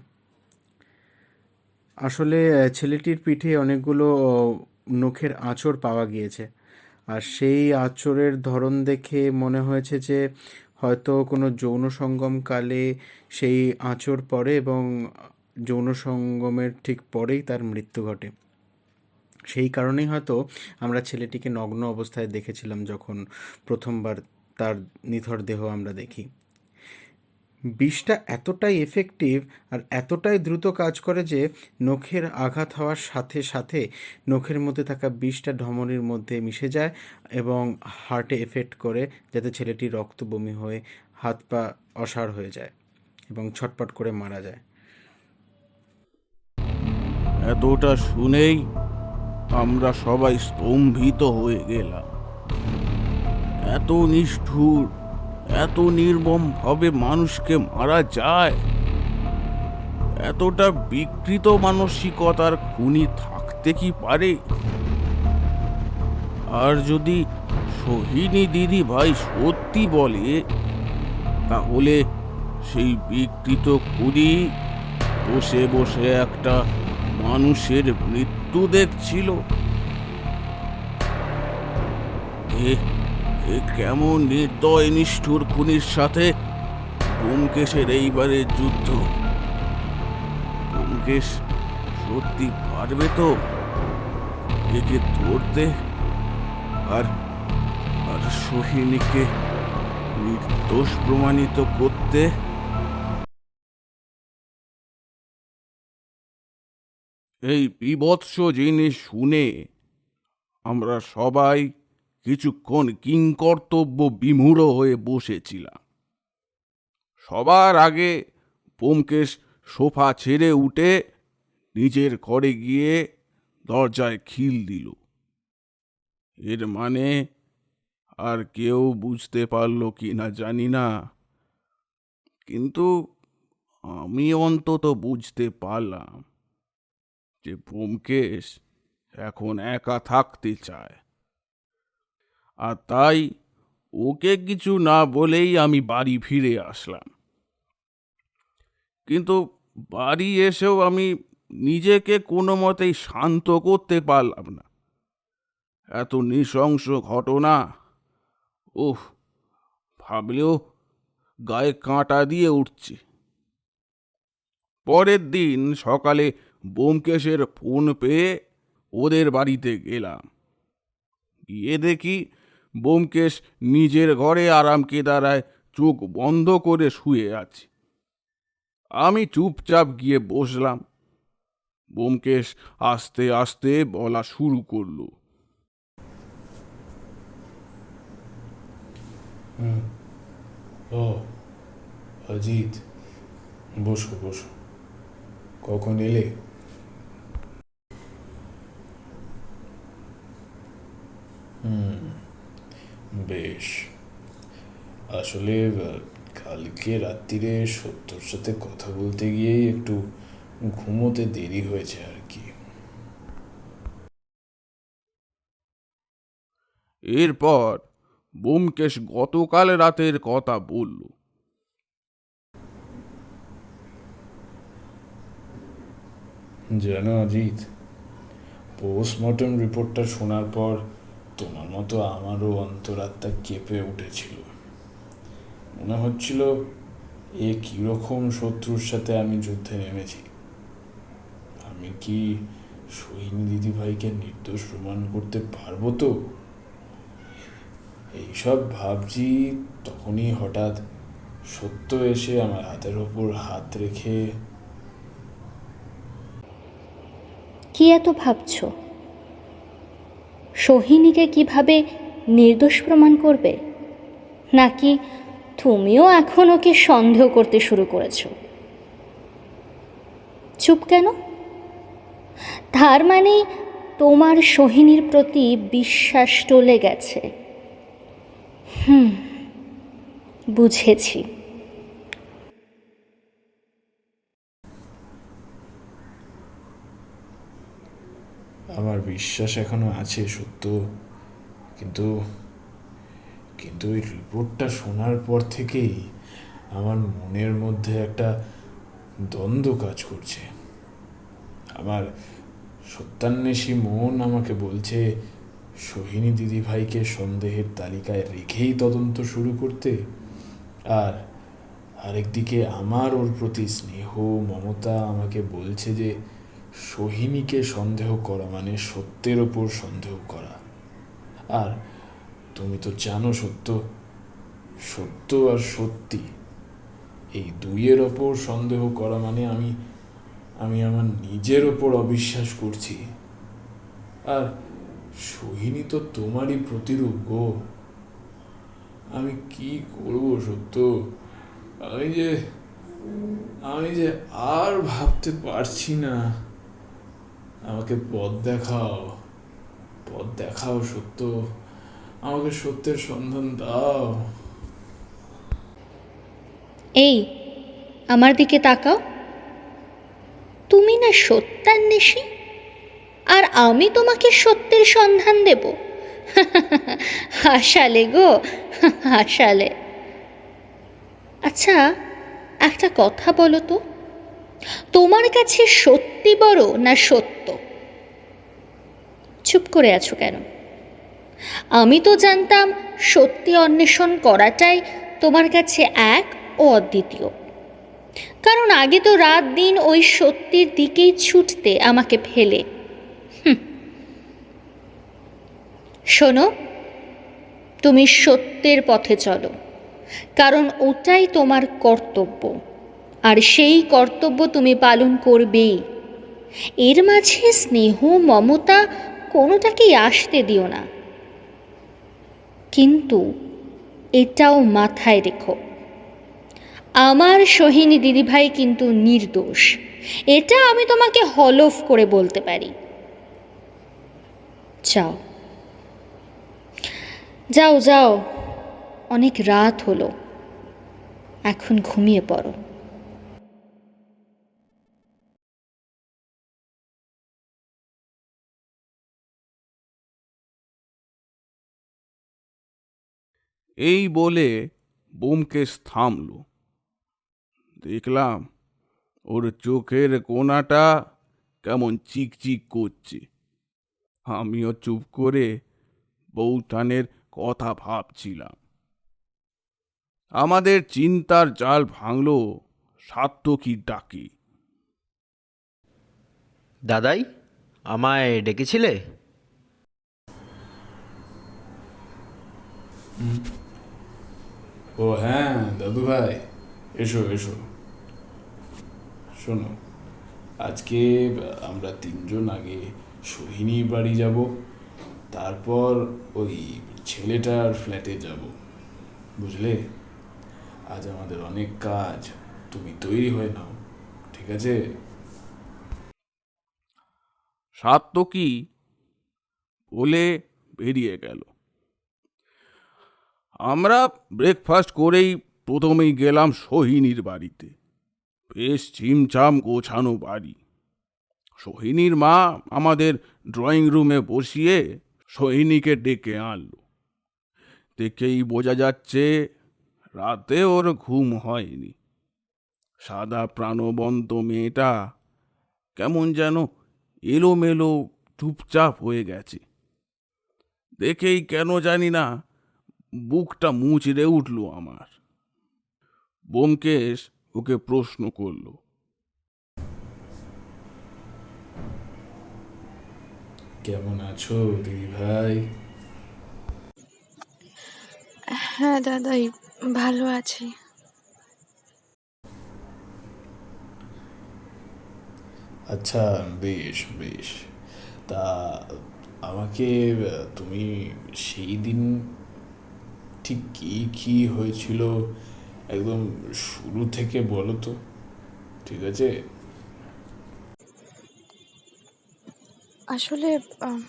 আসলে ছেলেটির পিঠে অনেকগুলো নখের আঁচড় পাওয়া গিয়েছে, আর সেই আঁচড়ের ধরন দেখে মনে হয়েছে যে হয়তো কোনো যৌন সঙ্গমকালে সেই আঁচড় পড়ে এবং যৌন সঙ্গমের ঠিক পরেই তার মৃত্যু ঘটে। সেই কারণেই হয়তো আমরা ছেলেটিকে নগ্ন অবস্থায় দেখেছিলাম যখন প্রথমবার তার নিথর দেহ আমরা দেখি। বিষটা এতটাই এফেক্টিভ আর এতটাই দ্রুত কাজ করে যে নখের আঘাত হওয়ার সাথে সাথে নখের মধ্যে থাকা বিষটা ধমনীর মধ্যে মিশে যায় এবং হার্টে এফেক্ট করে, যাতে ছেলেটি রক্ত বমি হয়ে হাত পা অসাড় হয়ে যায় এবং ছটপট করে মারা যায়। এতটা শুনেই আমরা সবাই স্তম্ভিত হয়ে গেলাম। এত নিষ্ঠুর, এত নির্মমভাবে মানুষকে মারা যায়? এতটা বিকৃত মানসিকতার খুনি থাকতে কি পারে? আর যদি সোহিনী দিদি ভাই সত্যি বলে, তাহলে সেই বিকৃত খুনি বসে বসে একটা মানুষের মৃত্যু দেখছিল। এ কেমন নির্দয় নিষ্ঠুর খুনির সাথে ব্যোমকেশের এইবারের যুদ্ধ? ব্যোমকেশ সত্যি পারবে তো একে ধরতে আর সোহিনীকে নির্দোষ প্রমাণিত করতে? এই বীভৎস জিনিস শুনে আমরা সবাই কিছুক্ষণ কিংকর্তব্য বিমূঢ় হয়ে বসেছিলাম। সবার আগে ব্যোমকেশ সোফা ছেড়ে উঠে নিজের ঘরে গিয়ে দরজায় খিল দিল। এর মানে আর কেউ বুঝতে পারল কি না জানি না, কিন্তু আমি অন্তত বুঝতে পারলাম যে ব্যোমকেশ এখন একা থাকতে চায়। আর তাই ওকে কিছু না বলেই আমি বাড়ি ফিরে আসলাম। কিন্তু বাড়ি এসেও আমি নিজেকে কোনো মতেই শান্ত করতে পারলাম না। এত নৃশংস ঘটনা, ওহ, ভাবলেও গায়ে কাঁটা দিয়ে উঠছে। পরের দিন সকালে ব্যোমকেশের ফোন পেয়ে ওদের বাড়িতে গেলাম। গিয়ে দেখি ব্যোমকেশ নিজের ঘরে আরাম কেদারায় চোখ বন্ধ করে শুয়ে আছে। আমি চুপচাপ গিয়ে বসলাম। ব্যোমকেশ আস্তে আস্তে বলা শুরু করলো। ও অজিত, বসো বসো। কখন এলে? বেশ, আসলে কালকে রাত্রিরে সত্যর সাথে কথা বলতে গিয়েই একটু ঘুমোতে দেরি হয়েছে আর কি। এরপর ব্যোমকেশ গতকাল রাতের কথা বলল। জানো অজিত, পোস্টমর্টম রিপোর্টটা শোনার পর তোমার মতো আমারও অন্তরাত্মা কেঁপে উঠেছিল। মনে হচ্ছিল এ কিরকম শত্রুর সাথে আমি যুদ্ধে নেমেছি। আমি কি সোহিনী দিদিভাইকে নির্দোষ প্রমাণ করতে পারবো তো? এইসব ভাবছি, তখনই হঠাৎ সত্য এসে আমার হাতের ওপর হাত রেখে, কি এত ভাবছো? সোহিনীকে কিভাবে নির্দোষ প্রমাণ করবে? নাকি তুমিও এখন ওকে সন্দেহ করতে শুরু করেছো? চুপ কেন? তার মানে তোমার সোহিনীর প্রতি বিশ্বাস টলে গেছে। বুঝেছি। আমার বিশ্বাস এখনো আছে সত্য, কিন্তু কিন্তু ওই রিপোর্টটা শোনার পর থেকেই আমার মনের মধ্যে একটা দ্বন্দ্ব কাজ করছে। আমার সত্যান্বেষী মন আমাকে বলছে সোহিনী দিদিভাইকে সন্দেহের তালিকায় রেখেই তদন্ত শুরু করতে, আর আরেকদিকে আমার ওর প্রতি স্নেহ মমতা আমাকে বলছে যে সোহিনীকে সন্দেহ করা মানে সত্যের ওপর সন্দেহ করা। আর তুমি তো জানো সত্য আর সত্যি এই দুইয়ের ওপর সন্দেহ করা মানে আমি আমার নিজের ওপর অবিশ্বাস করছি। আর সোহিনী তো তোমারই প্রতিরূপ গো। আমি কি করব সত্য? আমি যে আর ভাবতে পারছি না। আমাকে পথ দেখাও সত্য, আমাকে সত্যের সন্ধান দাও। এই, আমার দিকে তাকাও। তুমি না সত্যান্বেষী, আর আমি তোমাকে সত্যের সন্ধান দেব? হাসালে গো, হাসালে। আচ্ছা, একটা কথা বলো তো, তোমার কাছে সত্যি বড় না সত্য? চুপ করে আছো কেন? আমি তো জানতাম সত্যি অন্বেষণ করাটাই তোমার কাছে এক ও অদ্বিতীয়, কারণ আগে তো রাত দিন ওই সত্যির দিকেই ছুটতে আমাকে ফেলে। শোনো, তুমি সত্যের পথে চলো, কারণ ওটাই তোমার কর্তব্য, আর সেই কর্তব্য তুমি পালন করবেই। এর মাঝে স্নেহ মমতা কোনোটাকেই আসতে দিও না। কিন্তু এটাও মাথায় রেখো, আমার সোহিনী দিদিভাই কিন্তু নির্দোষ। এটা আমি তোমাকে হলফ করে বলতে পারি। যাও যাও যাও, অনেক রাত হলো, এখন ঘুমিয়ে পড়ো। এই বলে ব্যোমকেশ থামল। দেখলাম ওর চোখের কোণাটা কেমন চিকচিক করছে। আমিও চুপ করে বউঠানের কথা ভাবছিলাম। আমাদের চিন্তার জাল ভাঙল সাত্তকীর ডাকে। দাদাই, আমায় ডেকেছিলে? ও হ্যাঁ দাদু ভাই, এসো। শোনো, আজকে আমরা তিনজন আগে সোহিনীর বাড়ি যাব, তারপর ওই ছেলেটার ফ্ল্যাটে যাব, বুঝলে? আজ আমাদের অনেক কাজ, তুমি তৈরি হয়ে নাও, ঠিক আছে? সাত্তকী বলে বেরিয়ে গেল। আমরা ব্রেকফাস্ট করেই প্রথমেই গেলাম সোহিনীর বাড়িতে। বেশ চিমচাম গোছানো বাড়ি। সোহিনীর মা আমাদের ড্রয়িং রুমে বসিয়ে সোহিনীকে ডেকে আনলো। দেখেই বোঝা যাচ্ছে রাতে ওর ঘুম হয়নি। সাদা প্রাণবন্ত মেয়েটা কেমন যেন এলোমেলো চুপচাপ হয়ে গেছে। দেখেই কেন জানি না বুকটা মুচড়ে উঠল আমার। ব্যোমকেশ ওকে প্রশ্ন করলো, কেমন আছো দিদি ভাই? হ্যাঁ দাদাই, ভালো আছি। আচ্ছা, বেশ বেশ। তা আমাকে তুমি সেই দিন ঠিক কি কি হয়েছিল একদম শুরু থেকে বলো তো, ঠিক আছে? আসলে আহ,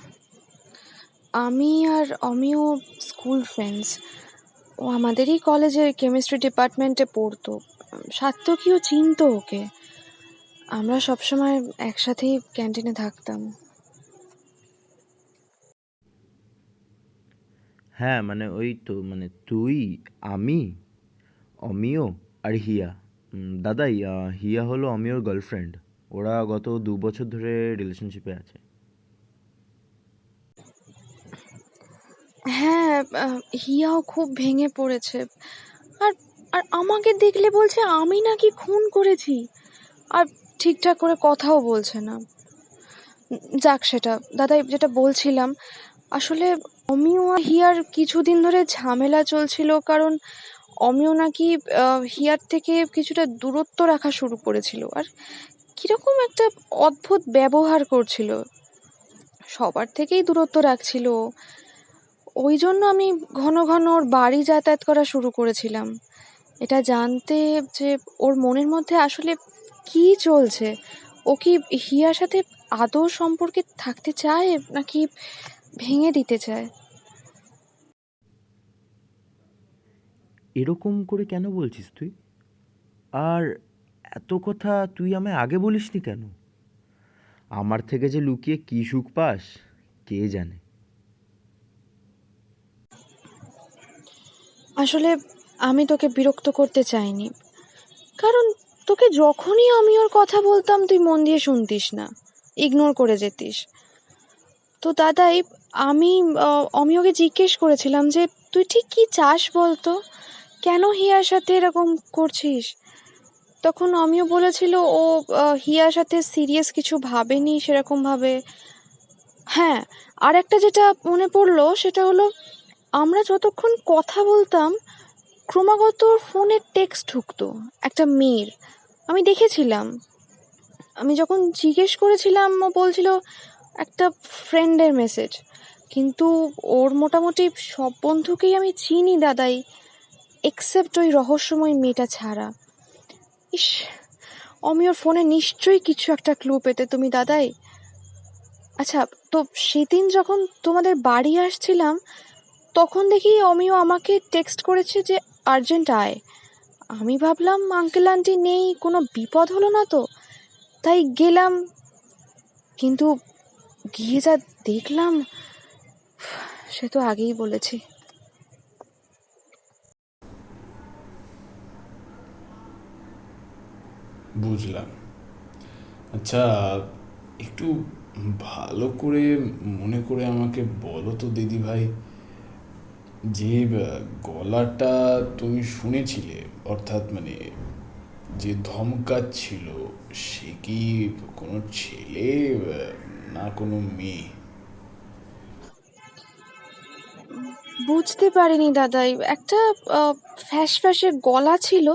আমি আর অমিয় স্কুল ফ্রেন্ডস। ও আমাদেরই কলেজে কেমিস্ট্রি ডিপার্টমেন্টে পড়তো। সাত্তকীও চিনতো ওকে। আমরা সবসময় একসাথেই ক্যান্টিনে থাকতাম। হ্যাঁ, মানে ওই তো, মানে তুই, আমি, অমিয় আর হিয়া। দাদাই, হিয়া হলো অমিয়র গার্লফ্রেন্ড। ওরা গত 2 বছর ধরে রিলেশনশিপে আছে। হ্যাঁ, হিয়াও খুব ভেঙে পড়েছে। আর আর আমাকে দেখলে বলছে আমি নাকি খুন করেছি। আর ঠিকঠাক করে কথাও বলছে না। যাক সেটা, দাদাই যেটা বলছিলাম, আসলে অমিয় আর হিয়ার কিছুদিন ধরে ঝামেলা চলছিল, কারণ অমিয় নাকি হিয়ার থেকে কিছুটা দূরত্ব রাখা শুরু করেছিল। আর কিরকম একটা অদ্ভুত ব্যবহার করছিল, সবার থেকেই দূরত্ব রাখছিল ও। ওই জন্য আমি ঘন ঘন ওর বাড়ি যাতায়াত করা শুরু করেছিলাম, এটা জানতে যে ওর মনের মধ্যে আসলে কি চলছে। ও কি হিয়ার সাথে আদৌ সম্পর্কে থাকতে চায় নাকি ভেঙে দিতে চায়। এরকম করে কেন বলছিস তুই? আর এত কথা তুই আমায় আগে বলিসনি কেন? আমার থেকে যে লুকিয়ে কি সুখ পাস, কে জানে। আসলে আমি তোকে বিরক্ত করতে চাইনি, কারণ তোকে যখনই আমি ওর কথা বলতাম তুই মন দিয়ে শুনতিস না, ইগনোর করে যেতিস। তো দাদাই, আমি অমিয়কে জিজ্ঞেস করেছিলাম যে তুই ঠিক কি চাস বলতো, কেন হিয়ার সাথে এরকম করছিস। তখন অমিয় বলেছিল ও হিয়ার সাথে সিরিয়াস কিছু ভাবেনি সেরকম ভাবে। হ্যাঁ, আর একটা যেটা মনে পড়লো সেটা হলো, আমরা যতক্ষণ কথা বলতাম ক্রমাগত ওর ফোনে টেক্সট ঢুকতো একটা মেয়ের, আমি দেখেছিলাম। আমি যখন জিজ্ঞেস করেছিলাম ও বলছিল একটা ফ্রেন্ডের মেসেজ, কিন্তু ওর মোটামুটি সব বন্ধুকেই আমি চিনি দাদাই, এক্সেপ্ট ওই রহস্যময় মেয়েটা ছাড়া। ইস, অমিয়র ফোনে নিশ্চয়ই কিছু একটা ক্লু পেতে তুমি দাদাই। আচ্ছা, তো সেদিন যখন তোমাদের বাড়ি আসছিলাম তখন দেখি অমিয় আমাকে টেক্সট করেছে যে আর্জেন্ট আয়। আমি ভাবলাম আঙ্কেল আন্টি নেই, কোনো বিপদ হলো না তো, তাই গেলাম। কিন্তু গিয়ে যা দেখলাম সে তো আগেই বলেছি। বুঝলাম। আচ্ছা, একটু ভালো করে মনে করে আমাকে বলো তো দিদি ভাই, যে গলাটা তুমি শুনেছিলে, অর্থাৎ মানে যে ধমকাচ্ছিল, সে কি কোনো ছেলে না কোনো মেয়ে? বুঝতে পারিনি দাদাই, একটা ফ্যাস ফ্যাসে গলা ছিল,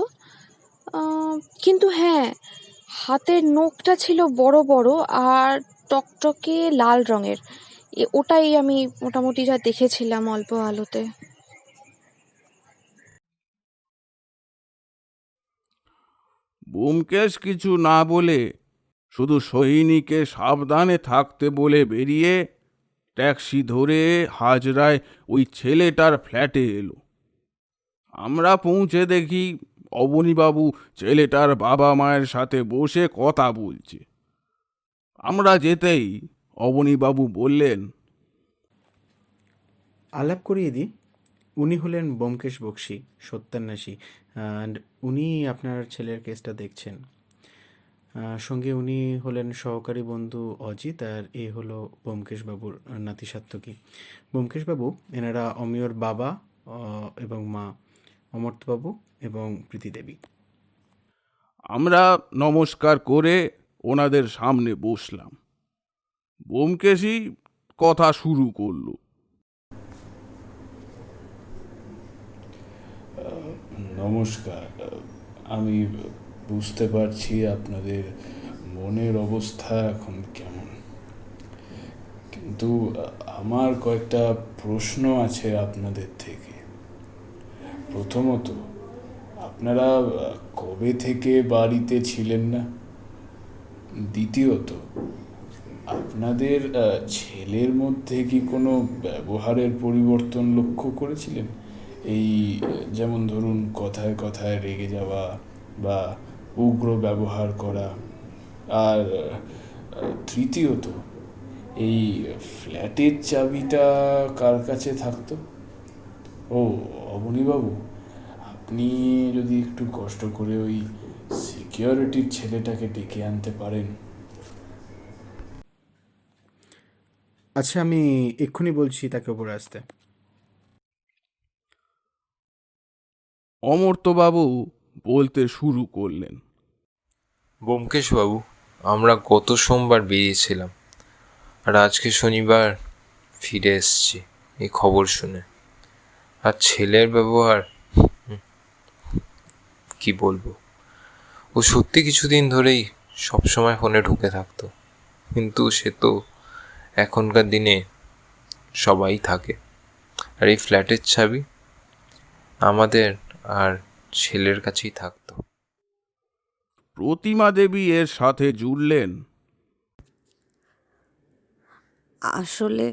কিন্তু হ্যাঁ, হাতের নখটা ছিল বড় বড় আর টকটকে লাল রঙের। ওটাই আমি মোটামুটি যা দেখেছিলাম অল্প আলোতে। ব্যোমকেশ কিছু না বলে শুধু সোহিনীকে সাবধানে থাকতে বলে বেরিয়ে ট্যাক্সি ধরে হাজরায় ওই ছেলেটার ফ্ল্যাটে এলো। আমরা পৌঁছে দেখি অবনীবাবু ছেলেটার বাবা মায়ের সাথে বসে কথা বলছে। আমরা যেতেই অবনীবাবু বললেন, আলাপ করিয়ে দিই, উনি হলেন ব্যোমকেশ বক্সী, সত্যান্বেষী, অ্যান্ড উনি আপনার ছেলের কেসটা দেখছেন। সঙ্গে উনি হলেন সহকারী বন্ধু অজিত, আর এ হলো ব্যোমকেশবাবুর নাতি সাত্তকী। ব্যোমকেশবাবু এনারা অমিয়র বাবা এবং মা, অমর্ত্যবাবু এবং প্রীতিদেবী। আমরা নমস্কার করে ওনাদের সামনে বসলাম। ব্যোমকেশই কথা শুরু করলো। নমস্কার। আমি বুঝতে পারছি আপনাদের মনের অবস্থা এখন কেমন, কিন্তু আমার কয়েকটা প্রশ্ন আছে আপনাদের থেকে। প্রথমত, আপনারা কবে থেকে বাড়িতে ছিলেন না? দ্বিতীয়ত, আপনাদের ছেলের মধ্যে কি কোনো ব্যবহারের পরিবর্তন লক্ষ্য করেছিলেন? এই যেমন ধরুন কথায় কথায় রেগে যাওয়া বা উগ্র ব্যবহার করা। আর তৃতীয়ত, এই ফ্ল্যাটের চাবিটা কার কাছে থাকতো? ও অবনীবাবু, আপনি যদি একটু কষ্ট করে ওই সিকিউরিটির ছেলেটাকে ডেকে আনতে পারেন। আচ্ছা, আমি এক্ষুনি বলছি তাকে ওপরে আসতে। অমর্ত্যবাবু বলতে শুরু করলেন। ব্যোমকেশবাবু, আমরা গত সোমবার বেরিয়েছিলাম, আর আজকে শনিবার ফিরে এসেছি এই খবর শুনে। আর ছেলের ব্যবহার কি বলবো, ও সত্যি কিছুদিন ধরেই সবসময় ফোনে ঢুকে থাকতো, কিন্তু সে তো এখনকার দিনে সবাই থাকে। আর এই ফ্ল্যাটের চাবি আমাদের আর ছেলের কাছেই থাকতো। প্রতিমা দেবী এর সাথে জুড়লেন। আসলে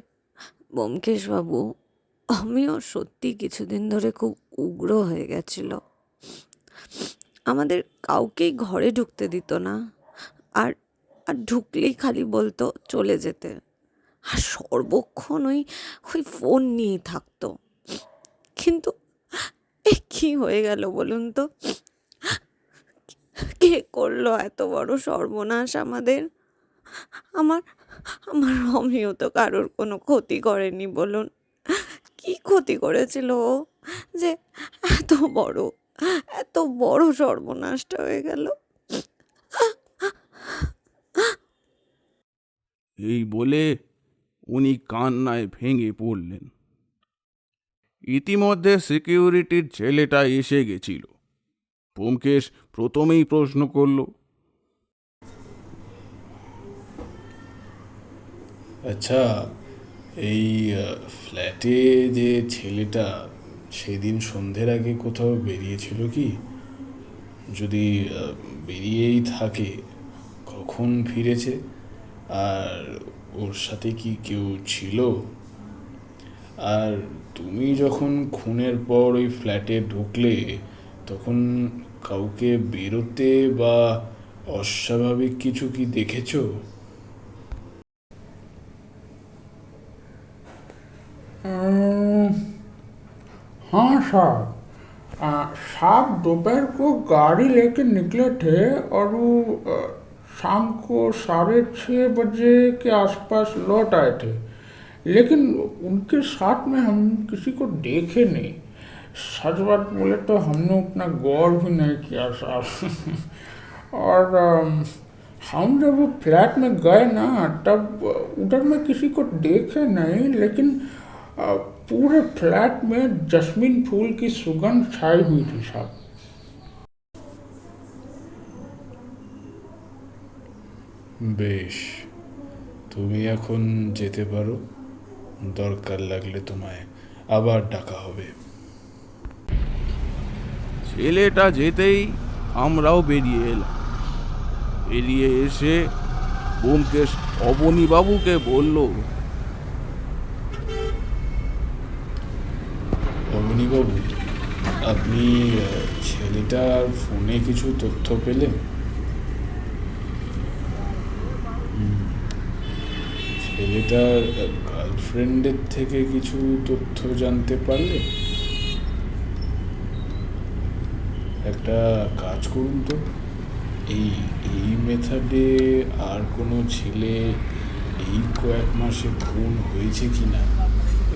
ব্যোমকেশবাবু, আমিও সত্যি কিছুদিন ধরে খুব উগ্র হয়ে গেছিল। আমাদের কাউকেই ঘরে ঢুকতে দিত না, আর আর ঢুকলেই খালি বলতো চলে যেতে, আর সর্বক্ষণ ওই ওই ফোন নিয়েই থাকতো। কিন্তু এ কি হয়ে গেল বলুন তো? কে করলো এত বড় সর্বনাশ আমাদের? আমার আমার রমিও তো কারোর কোনো ক্ষতি করেনি বলুন। কি ক্ষতি করেছিল ও যে এত বড় সর্বনাশটা হয়ে গেল? এই বলে উনি কান্নায় ভেঙে পড়লেন। ইতিমধ্যে সিকিউরিটির ছেলেটা এসে গেছিল। ব্যোমকেশ প্রথমেই প্রশ্ন করল, আচ্ছা, এই ফ্ল্যাটে যে ছেলেটা সেদিন সন্ধ্যের আগে কোথাও বেরিয়েছিল কি? যদি বেরিয়েই থাকে, কখন ফিরেছে? আর ওর সাথে কি কেউ ছিল? আর তুমি যখন খুনের পর ওই ফ্ল্যাটে ঢুকলে, তখন কাউকে বেরোতে বা অস্বাভাবিক কিছু কি দেখেছো? हाँ साहब, साहब दोपहर को गाड़ी लेके निकले थे और वो शाम को 6:30 के आसपास लौट आए थे, लेकिन उनके साथ में हम किसी को देखे नहीं। सच बात बोले तो हमने उतना गौर भी नहीं किया साहब। और हम जब वो फ्लैट में गए ना, तब उधर में किसी को देखे नहीं, लेकिन पूरे फ्लैट में जस्मीन फूल की सुगंध छाई हुई थी साहब। বেশ, তুমি এখন যেতে পারো। দরকার লাগলে তোমায় আবার ডাকা হবে। ছেলেটা যেতেই আমরাও বেরিয়ে এলাম। বেরিয়ে এসে ব্যোমকেশ অবনীবাবুকে বলল, অবনীবাবু, আপনি ছেলেটার ফোনে কিছু তথ্য পেলেন? ছেলেটার গার্লফ্রেন্ডের থেকে কিছু তথ্য জানতে পারলেন? একটা কাজ করুন তো, এই এই মেথডে আর কোনো ছেলে এই কয়েক মাসে খুন হয়েছে কি না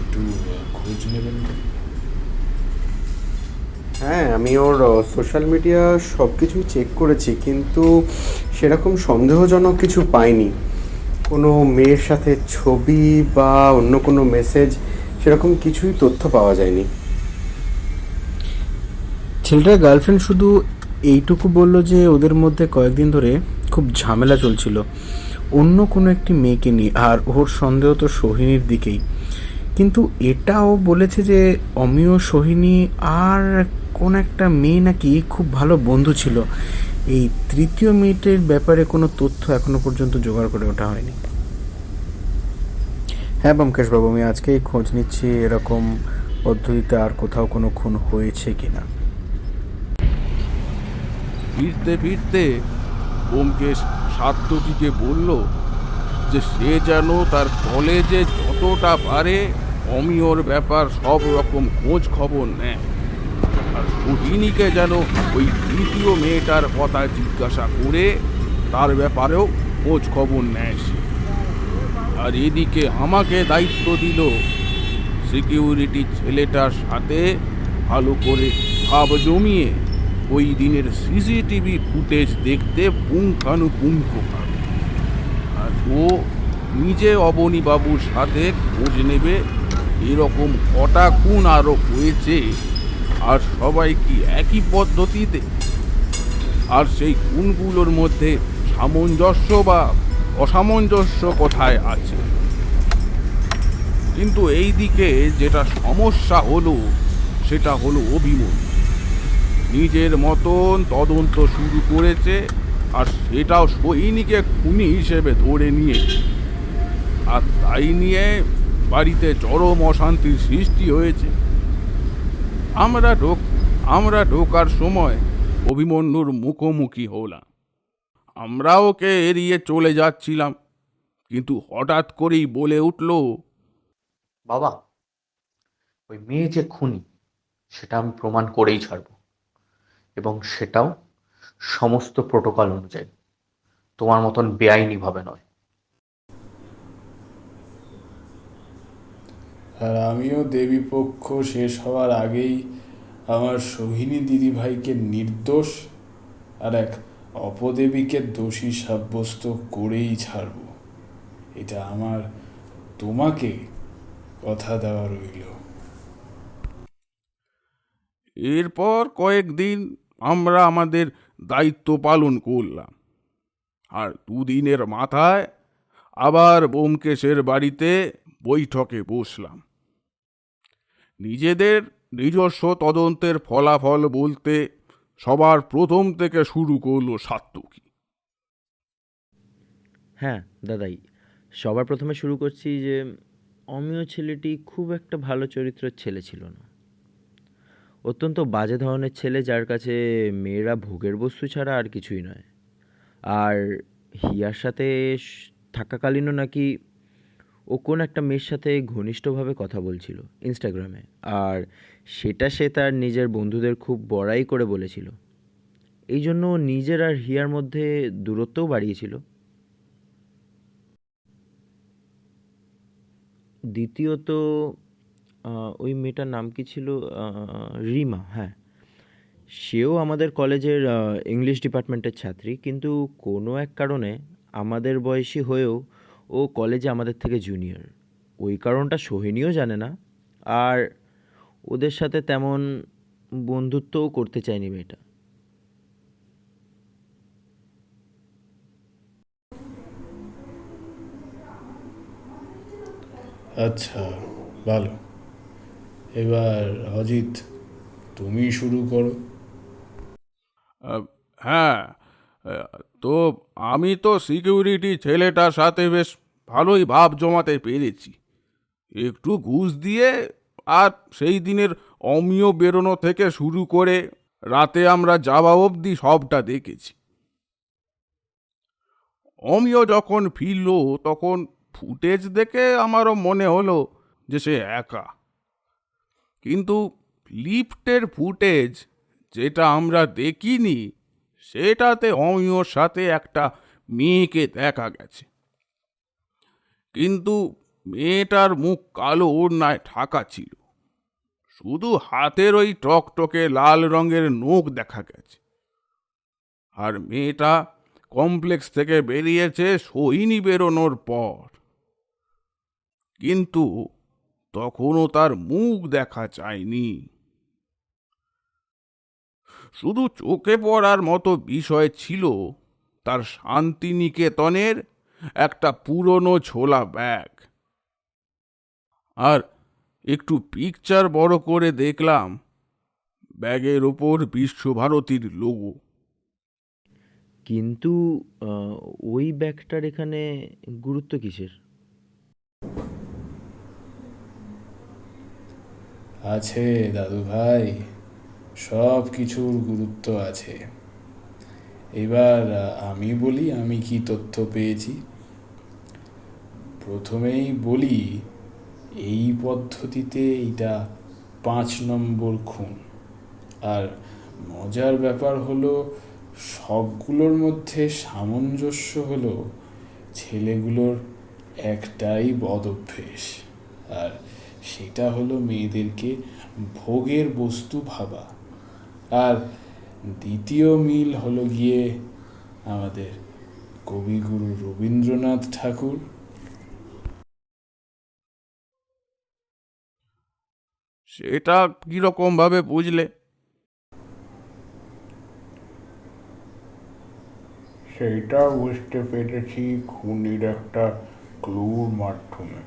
একটু খোঁজ নেবেন তো? হ্যাঁ, আমি ওর সোশ্যাল মিডিয়া সব কিছুই চেক করেছি, কিন্তু সেরকম সন্দেহজনক কিছু পাইনি। কোনো মেয়ের সাথে ছবি বা অন্য কোনো মেসেজ, সেরকম কিছুই তথ্য পাওয়া যায়নি। ছেলেটার গার্লফ্রেন্ড শুধু এইটুকু বলল যে ওদের মধ্যে কয়েকদিন ধরে খুব ঝামেলা চলছিল অন্য কোনো একটি মেয়েকে নিয়ে, আর ওর সন্দেহ তো সোহিনীর দিকেই। কিন্তু এটাও বলেছে যে অমিয়, সোহিনী আর কোন একটা মেয়ে নাকি খুব ভালো বন্ধু ছিল। এই তৃতীয় মেয়েটির ব্যাপারে কোনো তথ্য এখনো পর্যন্ত জোগাড় করে ওঠা হয়নি। হ্যাঁ ব্যোমকেশবাবু, আমি আজকেই খোঁজ নিচ্ছি এরকম পদ্ধতিতে আর কোথাও কোনো খুন হয়েছে কিনা। ফিরতে ফিরতে ব্যোমকেশ সাত্যকীকে বলল যে সে যেন তার কলেজে যতটা পারে অমিয়র ব্যাপার সব রকম খোঁজ খবর নেয়, আর সোহিনীকে যেন ওই তৃতীয় মেয়েটার কথা জিজ্ঞাসা করে তার ব্যাপারেও খোঁজ খবর নেয় সে। আর এদিকে আমাকে দায়িত্ব দিল সিকিউরিটি ছেলেটার সাথে ভালো করে ভাব জমিয়ে ওই দিনের সিসিটিভি ফুটেজ দেখতে পুঙ্খানুপুঙ্খ। আর ও নিজে অবনীবাবুর সাথে খোঁজ নেবে এরকম কটা খুন আরও হয়েছে, আর সবাই কি একই পদ্ধতিতে, আর সেই খুনগুলোর মধ্যে সামঞ্জস্য বা অসামঞ্জস্য কোথায় আছে। কিন্তু এই দিকে যেটা সমস্যা হলো সেটা হলো অভিমন্যু নিজের মতন তদন্ত শুরু করেছে, আর সেটাও সোহিনীকে খুনি হিসেবে ধরে নিয়ে, আর তাই নিয়ে বাড়িতে চরম অশান্তির সৃষ্টি হয়েছে। আমরা ঢোকার সময় অভিমন্যুর মুখোমুখি হলাম। আমরা ওকে এড়িয়ে চলে যাচ্ছিলাম, কিন্তু হঠাৎ করেই বলে উঠল, বাবা, ওই মেয়ে যে খুনি সেটা আমি প্রমাণ করেই ছাড়ব, এবং সেটাও সমস্ত প্রোটোকল অনুযায়ী, তোমার মতন বেআইনিভাবে নয়। আর আমিও দেবীপক্ষ শেষ হওয়ার আগেই আমার সোহিনী দিদিভাইকে নির্দোষ আর এক অপদেবীকে দোষী সাব্যস্ত করেই ছাড়ব। এটা আমার তোমাকে কথা দেওয়া রইল। এরপর কয়েকদিন আমরা আমাদের দায়িত্ব পালন করলাম, আর দুদিনের মাথায় আবার ব্যোমকেশের বাড়িতে বৈঠকে বসলাম। নিজেদের নিজস্ব তদন্তের ফলাফল বলতে সবার প্রথম থেকে শুরু করলো সাত্যকী। হ্যাঁ দাদাই, সবার প্রথমে শুরু করছি যে অমিয় ছেলেটি খুব একটা ভালো চরিত্রের ছেলে ছিল না। অত্যন্ত বাজে ধরনের ছেলে, যার কাছে মেয়েরা ভোগের বস্তু ছাড়া আর কিছুই নয়। আর হিয়ার সাথে থাকাকালীনও নাকি ও কোন একটা মেয়ের সাথে ঘনিষ্ঠভাবে কথা বলছিল ইনস্টাগ্রামে, আর সেটা সে তার নিজের বন্ধুদের খুব বড়াই করে বলেছিল। এই জন্য ও নিজের আর হিয়ার মধ্যে দূরত্বও বাড়িয়েছিল। দ্বিতীয়ত, ওই মেয়েটার নাম কি ছিল, রিমা, হ্যাঁ, সেও আমাদের কলেজের ইংলিশ ডিপার্টমেন্টের ছাত্রী, কিন্তু কোনো এক কারণে আমাদের বয়সী হয়েও ও কলেজে আমাদের থেকে জুনিয়র। ওই কারণটা সোহিনীও জানে না, আর ওদের সাথে তেমন বন্ধুত্বও করতে চায়নি মেয়েটা। আচ্ছা, ভালো। এবার অজিত, তুমি শুরু করো। হ্যাঁ, তো আমি তো সিকিউরিটি ছেলেটার সাথে বেশ ভালোই ভাব জমাতে পেরেছি। একটু ঘুষ দিয়ে, আর সেই দিনের অমিয় বেরোনো থেকে শুরু করে রাতে আমরা যাওয়া অবধি সবটা দেখেছি। অমিয় যখন ফিরল তখন ফুটেজ দেখে আমারও মনে হলো যে সে একা, কিন্তু লিফটের ফুটেজ যেটা আমরা দেখিনি সেটাতে অমিয়র সাথে একটা মেয়েকে দেখা গেছে, কিন্তু মেয়েটার মুখ কালো ওড়নায় ঢাকা ছিল, শুধু হাতের ওই টকটকে লাল রঙের নখ দেখা গেছে। আর মেয়েটা কমপ্লেক্স থেকে বেরিয়েছে সোহিনী বেরোনোর পর, কিন্তু তখনও তার মুখ দেখা যায়নি। শুধু চোখে পড়ার মতো বিষয় ছিল তার শান্তিনিকেতনের একটা পুরনো ছোলা ব্যাগ, আর একটু পিকচার বড় করে দেখলাম ব্যাগের ওপর বিশ্বভারতীর লোগো। কিন্তু ওই ব্যাগটার এখানে গুরুত্ব কিসের? আছে দাদু ভাই, সব কিছুর গুরুত্ব আছে। এবার আমি বলি আমি কি তথ্য পেয়েছি। প্রথমেই বলি, এই পদ্ধতিতে এটা 5 নম্বর খুন। আর মজার ব্যাপার হলো, সবগুলোর মধ্যে সামঞ্জস্য হলো ছেলেগুলোর একটাই বদ অভ্যেস, আর সেটা হলো মেয়েদেরকে ভোগের বস্তু ভাবা। আর দ্বিতীয় মিল হলো গিয়ে আমাদের কবিগুরু রবীন্দ্রনাথ ঠাকুর। সেটা কিরকম ভাবে বুঝলে? সেইটা বুঝতে পেরেছি খুনির একটা ক্লুর মাধ্যমে।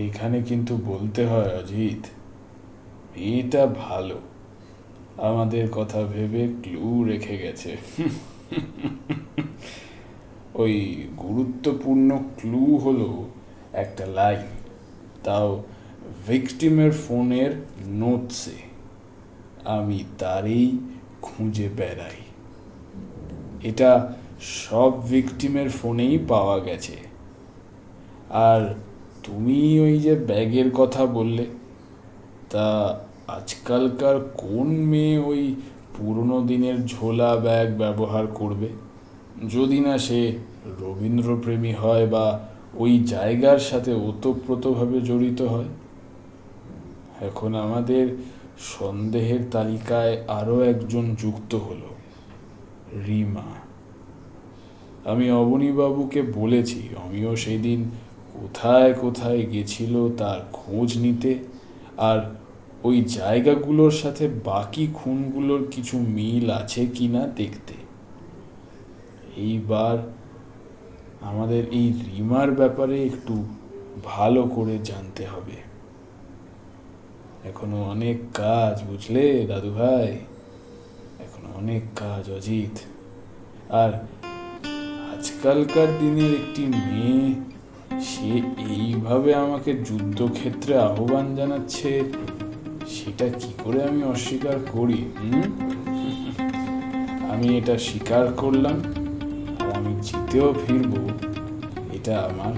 এইখানে কিন্তু বলতে হয় অজিত, এটা ভালো, আমাদের কথা ভেবে ক্লু রেখে গেছে। ওই গুরুত্বপূর্ণ ক্লু হলো একটা লাইন, তাও ভিকটিমের ফোনের নোটসে, আমি তারই খুঁজে বেড়াই। এটা সব ভিকটিমের ফোনেই পাওয়া গেছে। আর তুমি ওই যে ব্যাগের কথা বললে, তা আজকালকার কোন মেয়ে ওই পুরনো দিনের ঝোলা ব্যাগ ব্যবহার করবে, যদি না সে রবীন্দ্রপ্রেমী হয় বা ওই জায়গার সাথে ওতপ্রোতভাবে জড়িত হয়। এখন আমাদের সন্দেহের তালিকায় আরও একজন যুক্ত হলো, রিমা। আমি অবনীবাবুকে বলেছি অমিয় সেদিন কোথায় কোথায় গেছিল তার খোঁজ নিতে, আর ওই জায়গাগুলোর সাথে বাকি খুনগুলোর কিছু মিল আছে কিনা দেখতে। এইবার আমাদের এই রিমার ব্যাপারে একটু ভালো করে জানতে হবে। এখনো অনেক কাজ, বুঝলে দাদু ভাই, এখনো অনেক কাজ অজিত। আর আজকালকার দিনের একটি মেয়ে, সে এইভাবে আমাকে যুদ্ধক্ষেত্রে আহ্বান জানাচ্ছে, সেটা কি করে আমি অস্বীকার করি? আমি এটা স্বীকার করলাম, আর আমি জিতেও ফিরব, এটা আমার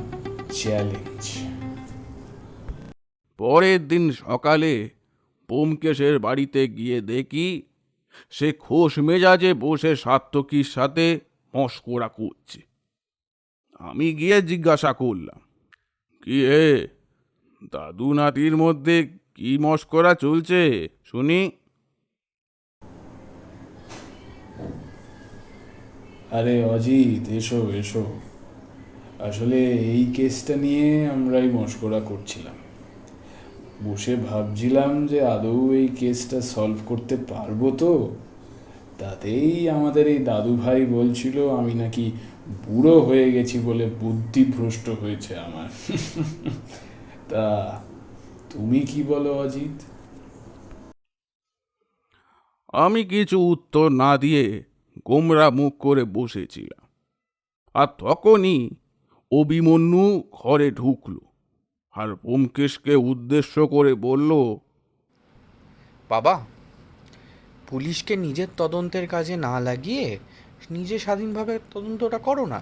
চ্যালেঞ্জ। পরের দিন সকালে ব্যোমকেশের বাড়িতে গিয়ে দেখি সে খোশ মেজাজে বসে সাত্তকীর সাথে মশকরা করছে। আমি গিয়ে জিজ্ঞাসা করলাম, কি হে, দাদু নাতির মধ্যে কি মশকরা চলছে শুনি? আরে অজিত, এসো এসো। আসলে এই কেসটা নিয়ে আমরাই মশকরা করছিলাম। বসে ভাবছিলাম যে আদৌ এই কেসটা সলভ করতে পারবো তো। তাতেই আমাদের এই দাদু ভাই বলছিল আমি নাকি বুড়ো হয়ে গেছি বলে বুদ্ধিভ্রষ্ট হয়েছে আমার। তা তুমি কি বলো অজিত? আমি কিছু উত্তর না দিয়ে গোমরা মুখ করে বসেছিলাম, আর তখনই অভিমন্যু ঘরে ঢুকল আর ব্যোমকেশকে উদ্দেশ্য করে বলল, বাবা, পুলিশকে নিজের তদন্তের কাজে না লাগিয়ে নিজে স্বাধীনভাবে তদন্তটা করো না,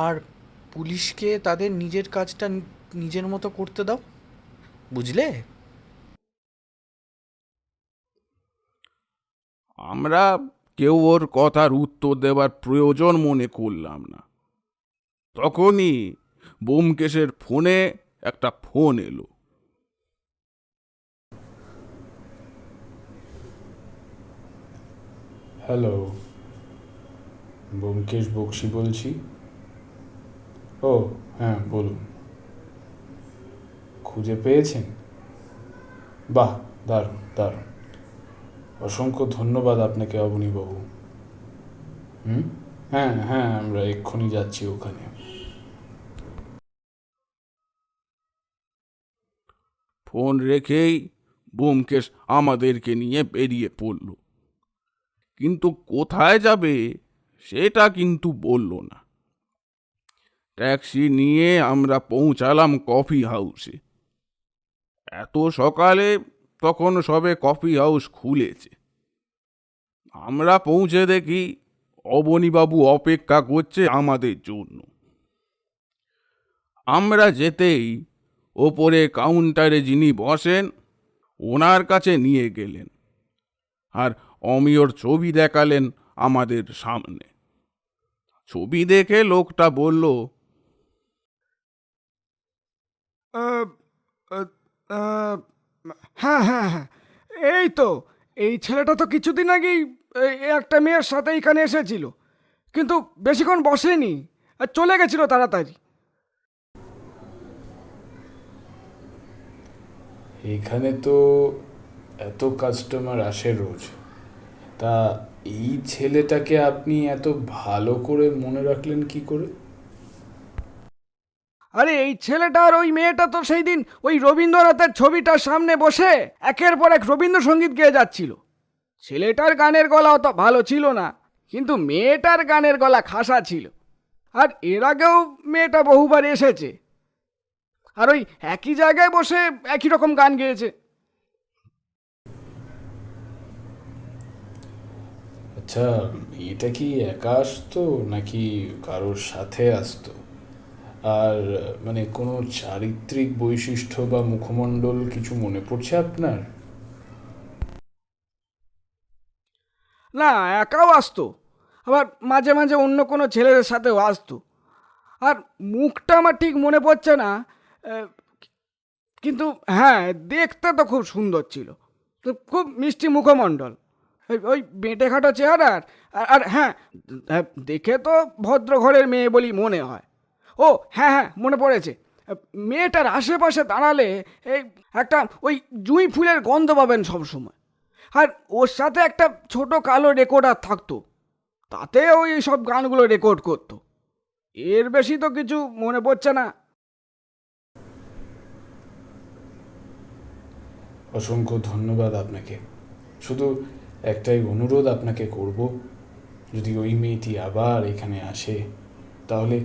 আর পুলিশকে তাদের নিজের কাজটা নিজের মতো করতে দাও, বুঝলে? আমরা কেউ ওর কথার উত্তর দেওয়ার প্রয়োজন মনে করলাম না। তখনই ব্যোমকেশের ফোনে একটা ফোন এলো। হ্যালো, ব্যোমকেশ বক্সি বলছি। ও হ্যাঁ, বলুন। খুঁজে পেয়েছেন? বাহ, দারুণ দারুণ। অসংখ্য ধন্যবাদ আপনাকে অবনীবাবু। হ্যাঁ হ্যাঁ, আমরা এক্ষুনি যাচ্ছি ওখানে। ফোন রেখেই ব্যোমকেশ আমাদেরকে নিয়ে বেরিয়ে পড়ল, কিন্তু কোথায় যাবে সেটা কিন্তু বলল না। ট্যাক্সি নিয়ে আমরা পৌঁছালাম কফি হাউসে। এত সকালে তখন সবে কফি হাউস খুলেছে। আমরা পৌঁছে দেখি অবনীবাবু অপেক্ষা করছে আমাদের জন্য। আমরা যেতেই ওপরে কাউন্টারে যিনি বসেন ওনার কাছে নিয়ে গেলেন, আর অমিয়র ছবি দেখালেন আমাদের সামনে। ছবি দেখে লোকটা বলল, হ্যাঁ হ্যাঁ হ্যাঁ, এই তো এই ছেলেটা তো কিছুদিন আগেই একটা মেয়ের সাথে এখানে এসেছিল, কিন্তু বেশিক্ষণ বসেনি, চলে গেছিল তাড়াতাড়ি। এখানে তো এত কাস্টমার আসে রোজ, তা এই ছেলেটাকে আপনি এত ভালো করে মনে রাখলেন কি করে? আরে এই ছেলেটা আর ওই মেয়েটা তো সেই দিন ওই রবীন্দ্রনাথের ছবিটার সামনে বসে একের পর এক রবীন্দ্রসঙ্গীত গেয়ে যাচ্ছিল। ছেলেটার গানের গলা অত ভালো ছিল না, কিন্তু মেয়েটার গানের গলা খাসা ছিল। আর এর আগেও মেয়েটা বহুবার এসেছে, আর ওই একই জায়গায় বসে একই রকম গান গেয়েছে। আচ্ছা, এটা কি একা আসতো নাকি কারোর সাথে আসতো? আর মানে কোনো চারিত্রিক বৈশিষ্ট্য বা মুখমণ্ডল কিছু মনে পড়ছে আপনার? না, একাও আসতো, আবার মাঝে মাঝে অন্য কোনো ছেলেদের সাথেও আসতো। আর মুখটা আমার ঠিক মনে পড়ছে না, কিন্তু হ্যাঁ, দেখতে তো খুব সুন্দর ছিল, তো খুব মিষ্টি মুখমণ্ডল, ওই বেঁটেখাটো চেহারার। আর হ্যাঁ, দেখে তো ভদ্র ঘরের মেয়ে বলি মনে হয়। ও হ্যাঁ হ্যাঁ, মনে পড়েছে, মেয়েটার আশেপাশে দাঁড়ালে এই একটা ওই জুঁই ফুলের গন্ধ পাবেন সবসময়। আর ওর সাথে একটা ছোট কালো রেকর্ডার থাকতো, তাতে ওই সব গানগুলো রেকর্ড করতো। এর বেশি তো কিছু মনে পড়ছে না। অসংখ্য ধন্যবাদ আপনাকে। শুধু একটাই অনুরোধ আপনাকে করব, যদি ওই মেয়েটি আবার এখানে আসে তাহলে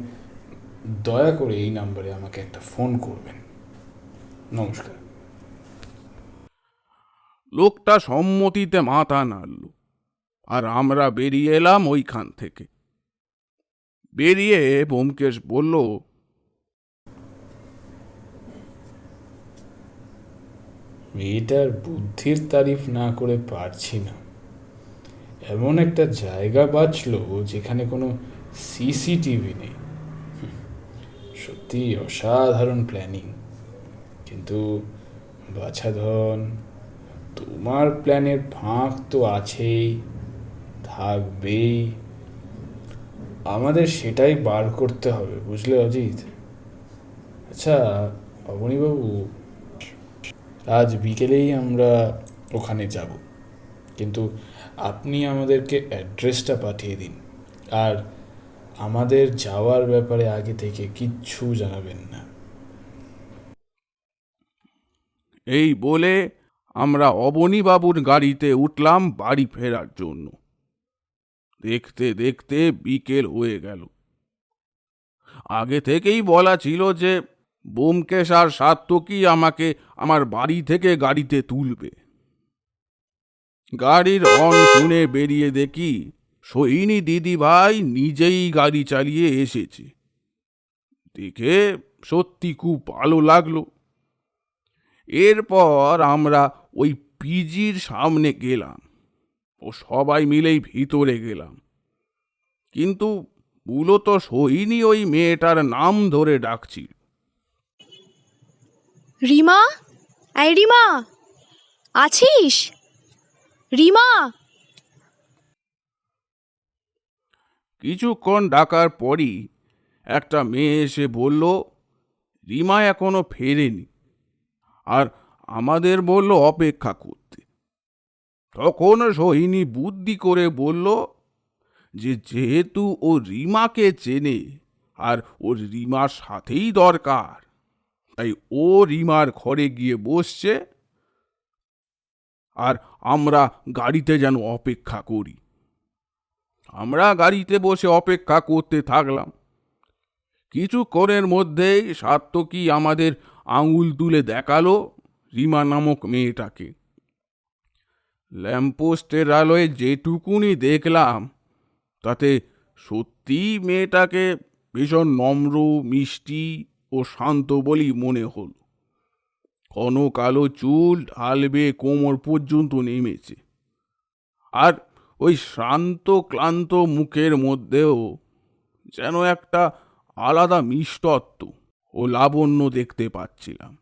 দয়া করে এই নাম্বারে আমাকে একটা ফোন করবেন। নমস্কার। লোকটা সম্মতিতে মাথা নাড়ল, আর আমরা বেরিয়ে এলাম ওইখান থেকে। বেরিয়ে ব্যোমকেশ বলল, মেয়েটার বুদ্ধির তারিফ না করে পারছি না। এমন একটা জায়গা বাঁচলো যেখানে কোনো সিসিটিভি নেই। সত্যি অসাধারণ প্ল্যানিং। কিন্তু বাছাধন, তোমার প্ল্যানের ফাঁক তো আছেই, থাকবেই। আমাদের সেটাই বার করতে হবে, বুঝলে অজিত? আচ্ছা অবনীবাবু, আজ বিকেলেই আমরা ওখানে যাব, কিন্তু আপনি আমাদেরকে অ্যাড্রেসটা পাঠিয়ে দিন, আর আমাদের যাওয়ার ব্যাপারে আগে থেকে কিচ্ছু জানাবেন না। এই বলে আমরা অবনীবাবুর গাড়িতে উঠলাম বাড়ি ফেরার জন্য। দেখতে দেখতে বিকেল হয়ে গেল। আগে থেকেই বলা ছিল যে ব্যোমকেশ আর সাত্তকী আমাকে আমার বাড়ি থেকে গাড়িতে তুলবে। গাড়ির হর্ন শুনে বেরিয়ে দেখি সোহিনী দিদি ভাই নিজেই গাড়ি চালিয়ে এসেছে। দেখে সত্যি খুব ভালো লাগলো। এরপর আমরা ওই পিজির সামনে গেলাম। ও সবাই মিলেই ভিতরে গেলাম, কিন্তু মূলত সোহিনী ওই মেয়েটার নাম ধরে ডাকছিল। রিমা, এই রিমা, আছিস? রিমা। কিছুক্ষণ ডাকার পরই একটা মেয়ে এসে বলল রিমা এখনো ফেরেনি, আর আমাদের বলল অপেক্ষা করতে। তখন সোহিনী বুদ্ধি করে বলল যে যেহেতু ও রিমাকে চেনে আর ওর রিমার সাথেই দরকার, তাই ও রিমার ঘরে গিয়ে বসছে, আর আমরা গাড়িতে যেন অপেক্ষা করি। আমরা গাড়িতে বসে অপেক্ষা করতে থাকলাম। কিছুক্ষণের মধ্যেই সাত্তকী আমাদের আঙুল তুলে দেখালো রিমা নামক মেয়েটাকে। ল্যাম্পপোস্টের আলোয় যেটুকুনি দেখলাম তাতে সত্যি মেয়েটাকে ভীষণ নম্র, মিষ্টি ও শান্ত বলেই মনে হল। ঘন কালো চুল ঢাল বেয়ে কোমর পর্যন্ত নেমেছে, আর ওই শ্রান্ত ক্লান্ত মুখের মধ্যেও যেন একটা আলাদা মিষ্টত্ব ও লাবণ্য দেখতে পাচ্ছিলাম।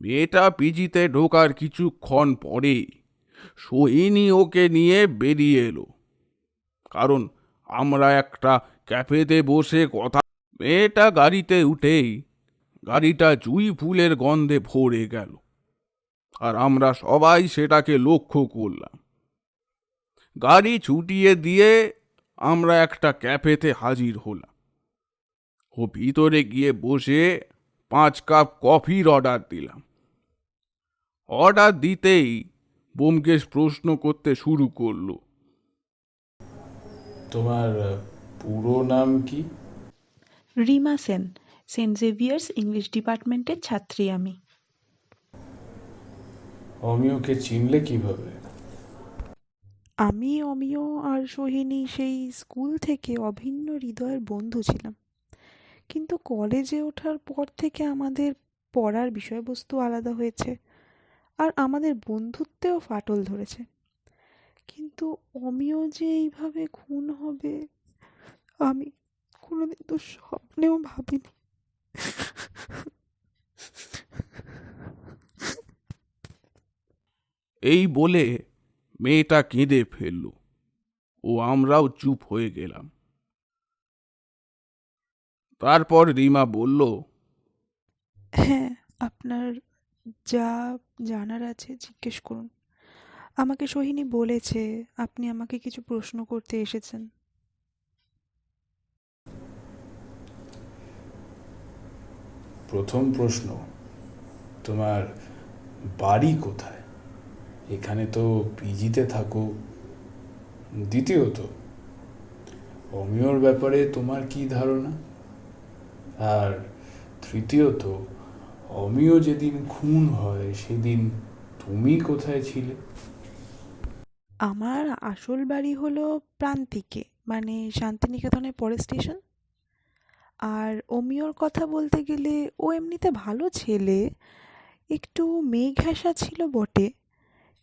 মেয়েটা পিজিতে ঢোকার কিছুক্ষণ পরে সোহিনী ওকে নিয়ে বেরিয়ে এলো, কারণ আমরা একটা ক্যাফেতে বসে কথা। মেয়েটা গাড়িতে উঠেই গাড়িটা জুঁই ফুলের গন্ধে ভরে গেল, আর আমরা সবাই সেটাকে লক্ষ্য করলাম। গাড়ি ছুটিয়ে দিয়ে আমরা একটা ক্যাফেতে হাজির হলাম। ও ভিতরে গিয়ে বসে 5 কাপ কফির অর্ডার দিলাম। অর্ডার দিতেই ব্যোমকেশ প্রশ্ন করতে শুরু করলো, তোমার পুরো নাম কি? Rima Sen, saint Xavier's English ডিপার্টমেন্টের ছাত্রী আমি। অমিয়কে চিনলে কিভাবে? আমি, অমিয় আর সোহিনী সেই স্কুল থেকে অভিন্ন হৃদয়ের বন্ধু ছিলাম, কিন্তু কলেজে ওঠার পর থেকে আমাদের পড়ার বিষয়বস্তু আলাদা হয়েছে, আর আমাদের বন্ধুত্বেও ফাটল ধরেছে। কিন্তু অমিয় যে এইভাবে খুন হবে আমি কোনোদিন তো স্বপ্নেও ভাবিনি। এই বলে মেয়েটা কেঁদে ফেলল, ও আমরাও চুপ হয়ে গেলাম। তারপর রিমা বলল, হ্যাঁ, আপনার যা জানার আছে জিজ্ঞেস করুন। আমাকে সোহিনী বলেছে আপনি আমাকে কিছু প্রশ্ন করতে এসেছেন। প্রথম প্রশ্ন, তোমার বাড়ি কোথায়? এখানে তো পিজিতে থাকো। দ্বিতীয়ত, অমিয়র ব্যাপারে তোমার কি ধারণা? আর তৃতীয়ত, অমিয় যেদিন খুন হয় সেদিন তুমি কোথায় ছিলে? আমার আসল বাড়ি হলো প্রান্তিকে, মানে শান্তিনিকেতনের পরের স্টেশন। আর অমিয়র কথা বলতে গেলে ও এমনিতে ভালো ছেলে, একটু মেঘাশা ছিল বটে,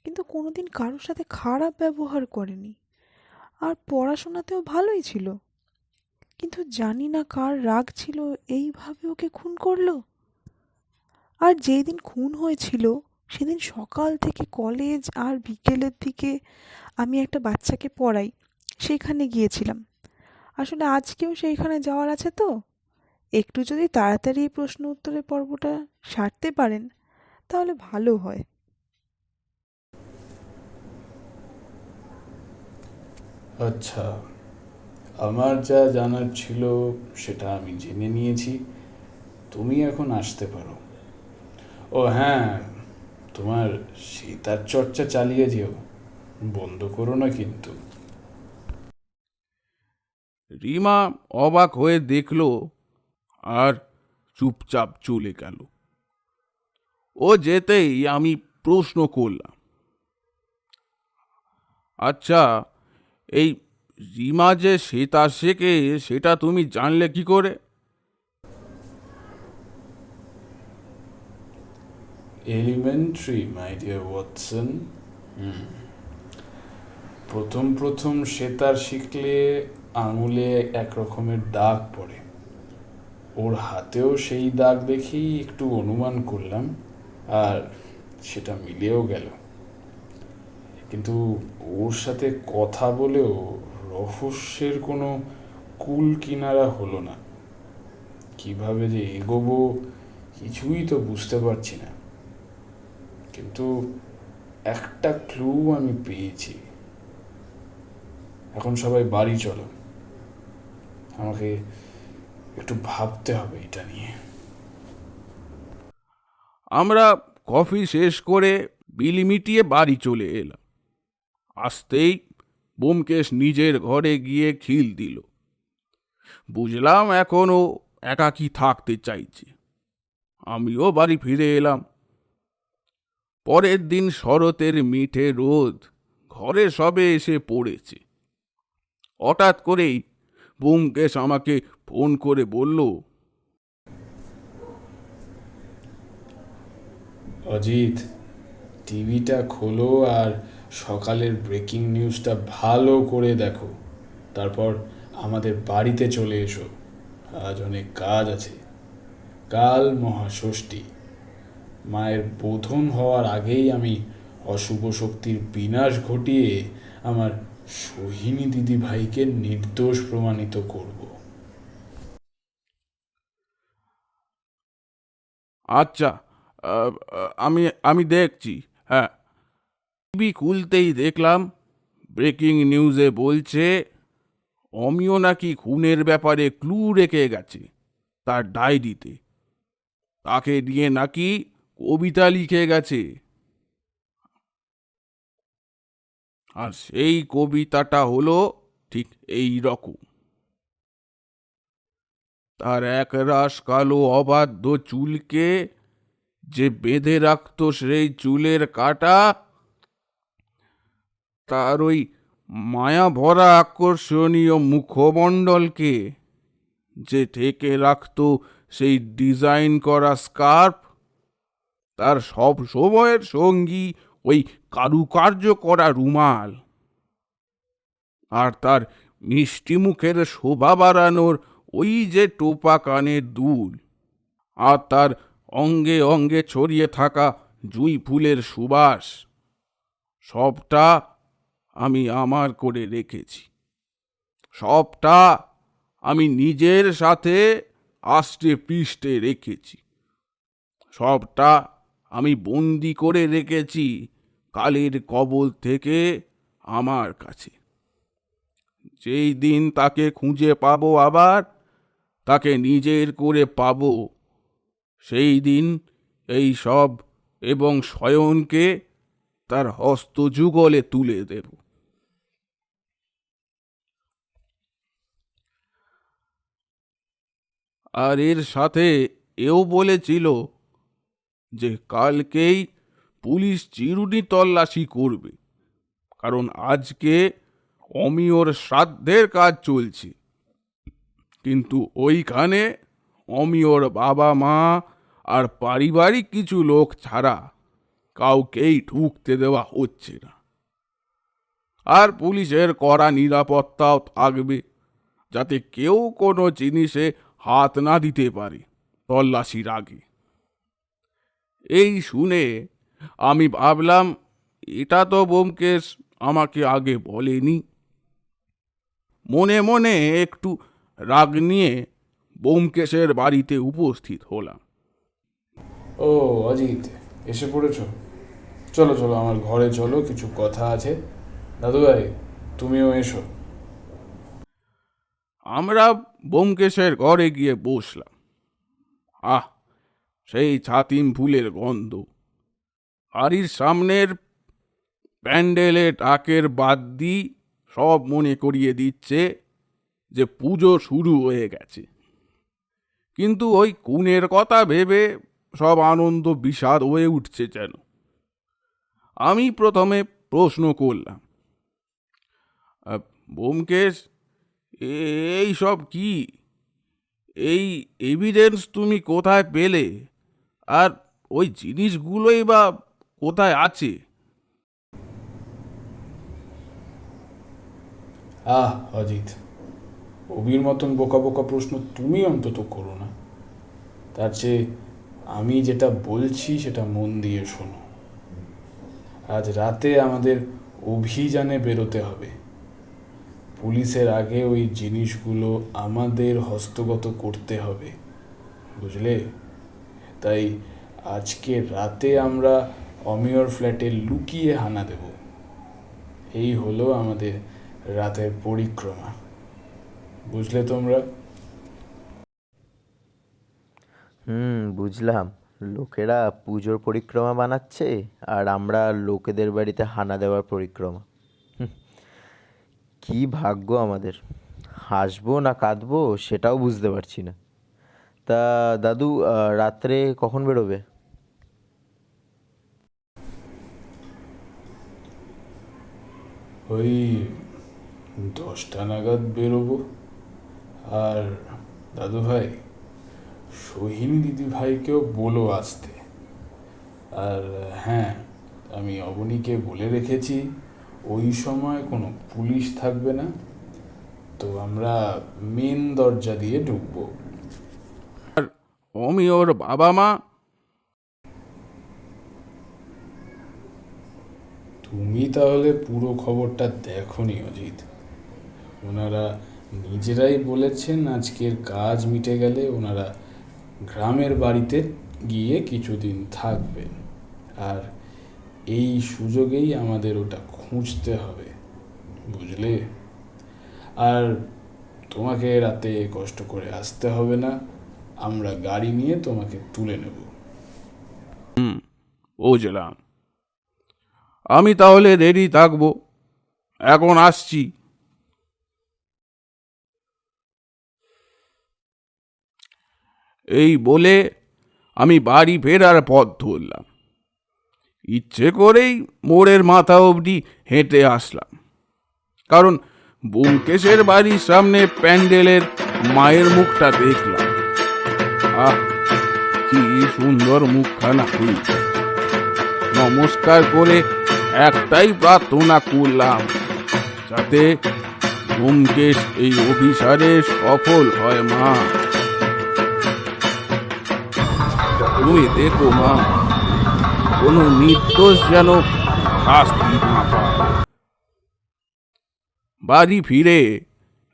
কিন্তু কোনোদিন কারোর সাথে খারাপ ব্যবহার করেনি, আর পড়াশোনাতেও ভালোই ছিল। কিন্তু জানি না কার রাগ ছিল এইভাবে ওকে খুন করলো। আর যেই দিন খুন হয়েছিল সেদিন সকাল থেকে কলেজ আর বিকেলের দিকে আমি একটা বাচ্চাকে পড়াই, সেখানে গিয়েছিলাম। আসলে আজকেও সেইখানে যাওয়ার আছে, তো একটু যদি তাড়াতাড়ি এই প্রশ্ন উত্তরের পর্বটা সারতে পারেন তাহলে ভালো হয়। আচ্ছা, আমার যা জানার ছিল সেটা আমি জেনে নিয়েছি। তুমি এখন আসতে পারো। ও হ্যাঁ, তোমার সেতার চর্চা চালিয়ে যেও, বন্ধ করো না কিন্তু। রিমা অবাক হয়ে দেখল আর চুপচাপ চলে গেল। ও যেতেই আমি প্রশ্ন করলাম, আচ্ছা, এই রিমা যে সেতার শেখে সেটা তুমি জানলে কি করে? Elementary, my dear Watson. প্রথম প্রথম সেতার শিখলে আঙুলে এক রকমের দাগ পড়ে, ওর হাতেও সেই দাগ দেখেই একটু অনুমান করলাম, আর সেটা মিলেও গেল। কিন্তু ওর সাথে কথা বলেও রহস্যের কোনো কুল কিনারা হলো না। কিভাবে যে এগোবো কিছুই তো বুঝতে পারছি না। কিন্তু একটা ক্লু আমি পেয়েছি। এখন সবাই বাড়ি চলো, আমাকে একটু ভাবতে হবে এটা নিয়ে। আমরা কফি শেষ করে বিল মিটিয়ে বাড়ি চলে এলাম। আসতেই ব্যোমকেশ নিজের ঘরে গিয়ে খিল দিল। বুঝলাম এখনও একাকী থাকতে চাইছে। আমিও বাড়ি ফিরে এলাম। পরের দিন শরতের মিঠে রোদ ঘরে সবে এসে পড়েছে। হঠাৎ করেই ব্যোমকেশ আমাকে ফোন করে বলল, অজিত, টিভিটা খোলো আর সকালের ব্রেকিং নিউজটা ভালো করে দেখো, তারপর আমাদের বাড়িতে চলে এসো। আজ অনেক কাজ আছে। কাল মহাষষ্ঠী। মায়ের বোধন হওয়ার আগেই আমি অশুভ শক্তির বিনাশ ঘটিয়ে আমার সোহিনী দিদি ভাইকে নির্দোষ প্রমাণিত করব। আচ্ছা, আমি আমি দেখছি। হ্যাঁ, টিভি খুলতেই দেখলাম ব্রেকিং নিউজে বলছে অমিয় নাকি খুনের ব্যাপারে ক্লু রেখে গেছে তার ডায়েরিতে। তাকে নিয়ে নাকি কবিতা লিখে গেছে, আর সেই কবিতাটা হলো ঠিক এই রকম। তার একরাশ কালো অবাধ্য চুলকে যে বেঁধে রাখত সেই চুলের কাটা, তার ওই মায়া ভরা আকর্ষণীয় মুখমণ্ডলকে যে ঢেকে রাখত সেই ডিজাইন করা স্কার্ফ, তার সব সময়ের সঙ্গী ওই কারুকার্য করা রুমাল, আর তার মিষ্টি মুখের শোভা বাড়ানোর ওই যে টোপা কানের দুল, আর তার অঙ্গে অঙ্গে ছড়িয়ে থাকা জুঁই ফুলের সুবাস, সবটা আমি আমার করে রেখেছি। সবটা আমি নিজের সাথে আষ্টে পৃষ্ঠে রেখেছি। সবটা আমি বন্দি করে রেখেছি কালের কবল থেকে আমার কাছে। যেই দিন তাকে খুঁজে পাবো, আবার তাকে নিজের করে পাবো, সেই দিন এই সব এবং শয়নকে তার হস্তযুগলে তুলে দেব। আর এর সাথে এও বলেছিল যে কালকেই পুলিশ চিরুনি তল্লাশি করবে, কারণ আজকে অমিয়র শ্রাদ্ধের কাজ চলছে। কিন্তু ওইখানে অমিয়র বাবা মা আর পারিবারিক কিছু লোক ছাড়া কাউকেই ঢুকতে দেওয়া হচ্ছে না। আর পুলিশের কড়া নিরাপত্তাও থাকবে, যাতে কেউ কোনো জিনিসে হাত না দিতে পারে তল্লাশির আগে। এই শুনে আমি ভাবলাম, এটা তো ব্যোমকেশ আমাকে আগে বলেনি। মনে মনে একটু রাগ নিয়ে ব্যোমকেশের বাড়িতে উপস্থিত হলাম। ও অজিত, এসে পড়েছ? চলো চলো, আমার ঘরে চলো, কিছু কথা আছে। দাদুভাই, তুমিও এসো। আমরা ব্যোমকেশের ঘরে গিয়ে বসলাম। আহ, সেই ছাতিম ফুলের গন্ধ, বাড়ির সামনের প্যান্ডেলে ডাকের বাদ্যি সব মনে করিয়ে দিচ্ছে যে পুজো শুরু হয়ে গেছে। কিন্তু ওই খুনের কথা ভেবে সব আনন্দ বিষাদ হয়ে উঠছে যেন। আমি প্রথমে প্রশ্ন করলাম, ব্যোমকেশ, এই সব কি? এই এভিডেন্স তুমি কোথায় পেলে? আর ওই জিনিসগুলোই বা কোথায় আছে? অজিত, অভির মতন বোকা বোকা প্রশ্ন তুমি অন্তত করো না। তার চেয়ে আমি যেটা বলছি সেটা মন দিয়ে শোনো। আজ রাতে আমাদের অভিযানে বেরোতে হবে। পুলিশের আগে ওই জিনিসগুলো আমাদের হস্তগত করতে হবে, বুঝলে? তাই আজকে রাতে আমরা অমিয়র ফ্ল্যাটে লুকিয়ে হানা দেব। এই হলো আমাদের রাতের পরিক্রমা, বুঝলে তোমরা? বুঝলাম। লোকেরা পুজোর পরিক্রমা বানাচ্ছে আর আমরা লোকেদের বাড়িতে হানা দেওয়ার পরিক্রমা। কি ভাগ্য আমাদের! হাসবো না কাঁদবো সেটাও বুঝতে পারছি না। তা দাদু, রাত্রে কখন বেরোবে? ওই 10টা নাগাদ বেরোবো। আর দাদু ভাই, সোহিনী দিদি ভাইকেও বলো আসতে। আর হ্যাঁ, আমি অবনীকে বলে রেখেছি ওই সময় কোনো পুলিশ থাকবে না, তো আমরা মেন দরজা দিয়ে ঢুকবো। অমিয়র বাবা মা? তুমি তাহলে পুরো খবরটা দেখোনি অজিত। ওনারা নিজেরাই বলেছেন আজকের কাজ মিটে গেলে ওনারা গ্রামের বাড়িতে গিয়ে কিছুদিন থাকবেন, আর এই সুযোগেই আমাদের ওটা খুঁজতে হবে, বুঝলে? আর তোমাকে রাতে কষ্ট করে আসতে হবে না, আমরা গাড়ি নিয়ে তোমাকে তুলে নেব। বুঝলাম। আমি তাহলে রেডি থাকবো, এখন আসছি। এই বলে আমি বাড়ি ফেরার পথ ধরলাম। ইচ্ছে করেই মোড়ের মাথা অবধি হেঁটে আসলাম, কারণ ব্যোমকেশের বাড়ির সামনে প্যান্ডেলের মায়ের মুখটা দেখলাম। আহ, কি সুন্দর মুখখানা হয়েছে। নমস্কার করে একটাই প্রার্থনা করলাম, যাতে ব্যোমকেশ এই অভিসারে সফল হয়। মা, তুমি দেখো মা, কোনো নির্দোষ যেন শাস্তি না পায়। বাড়ি ফিরে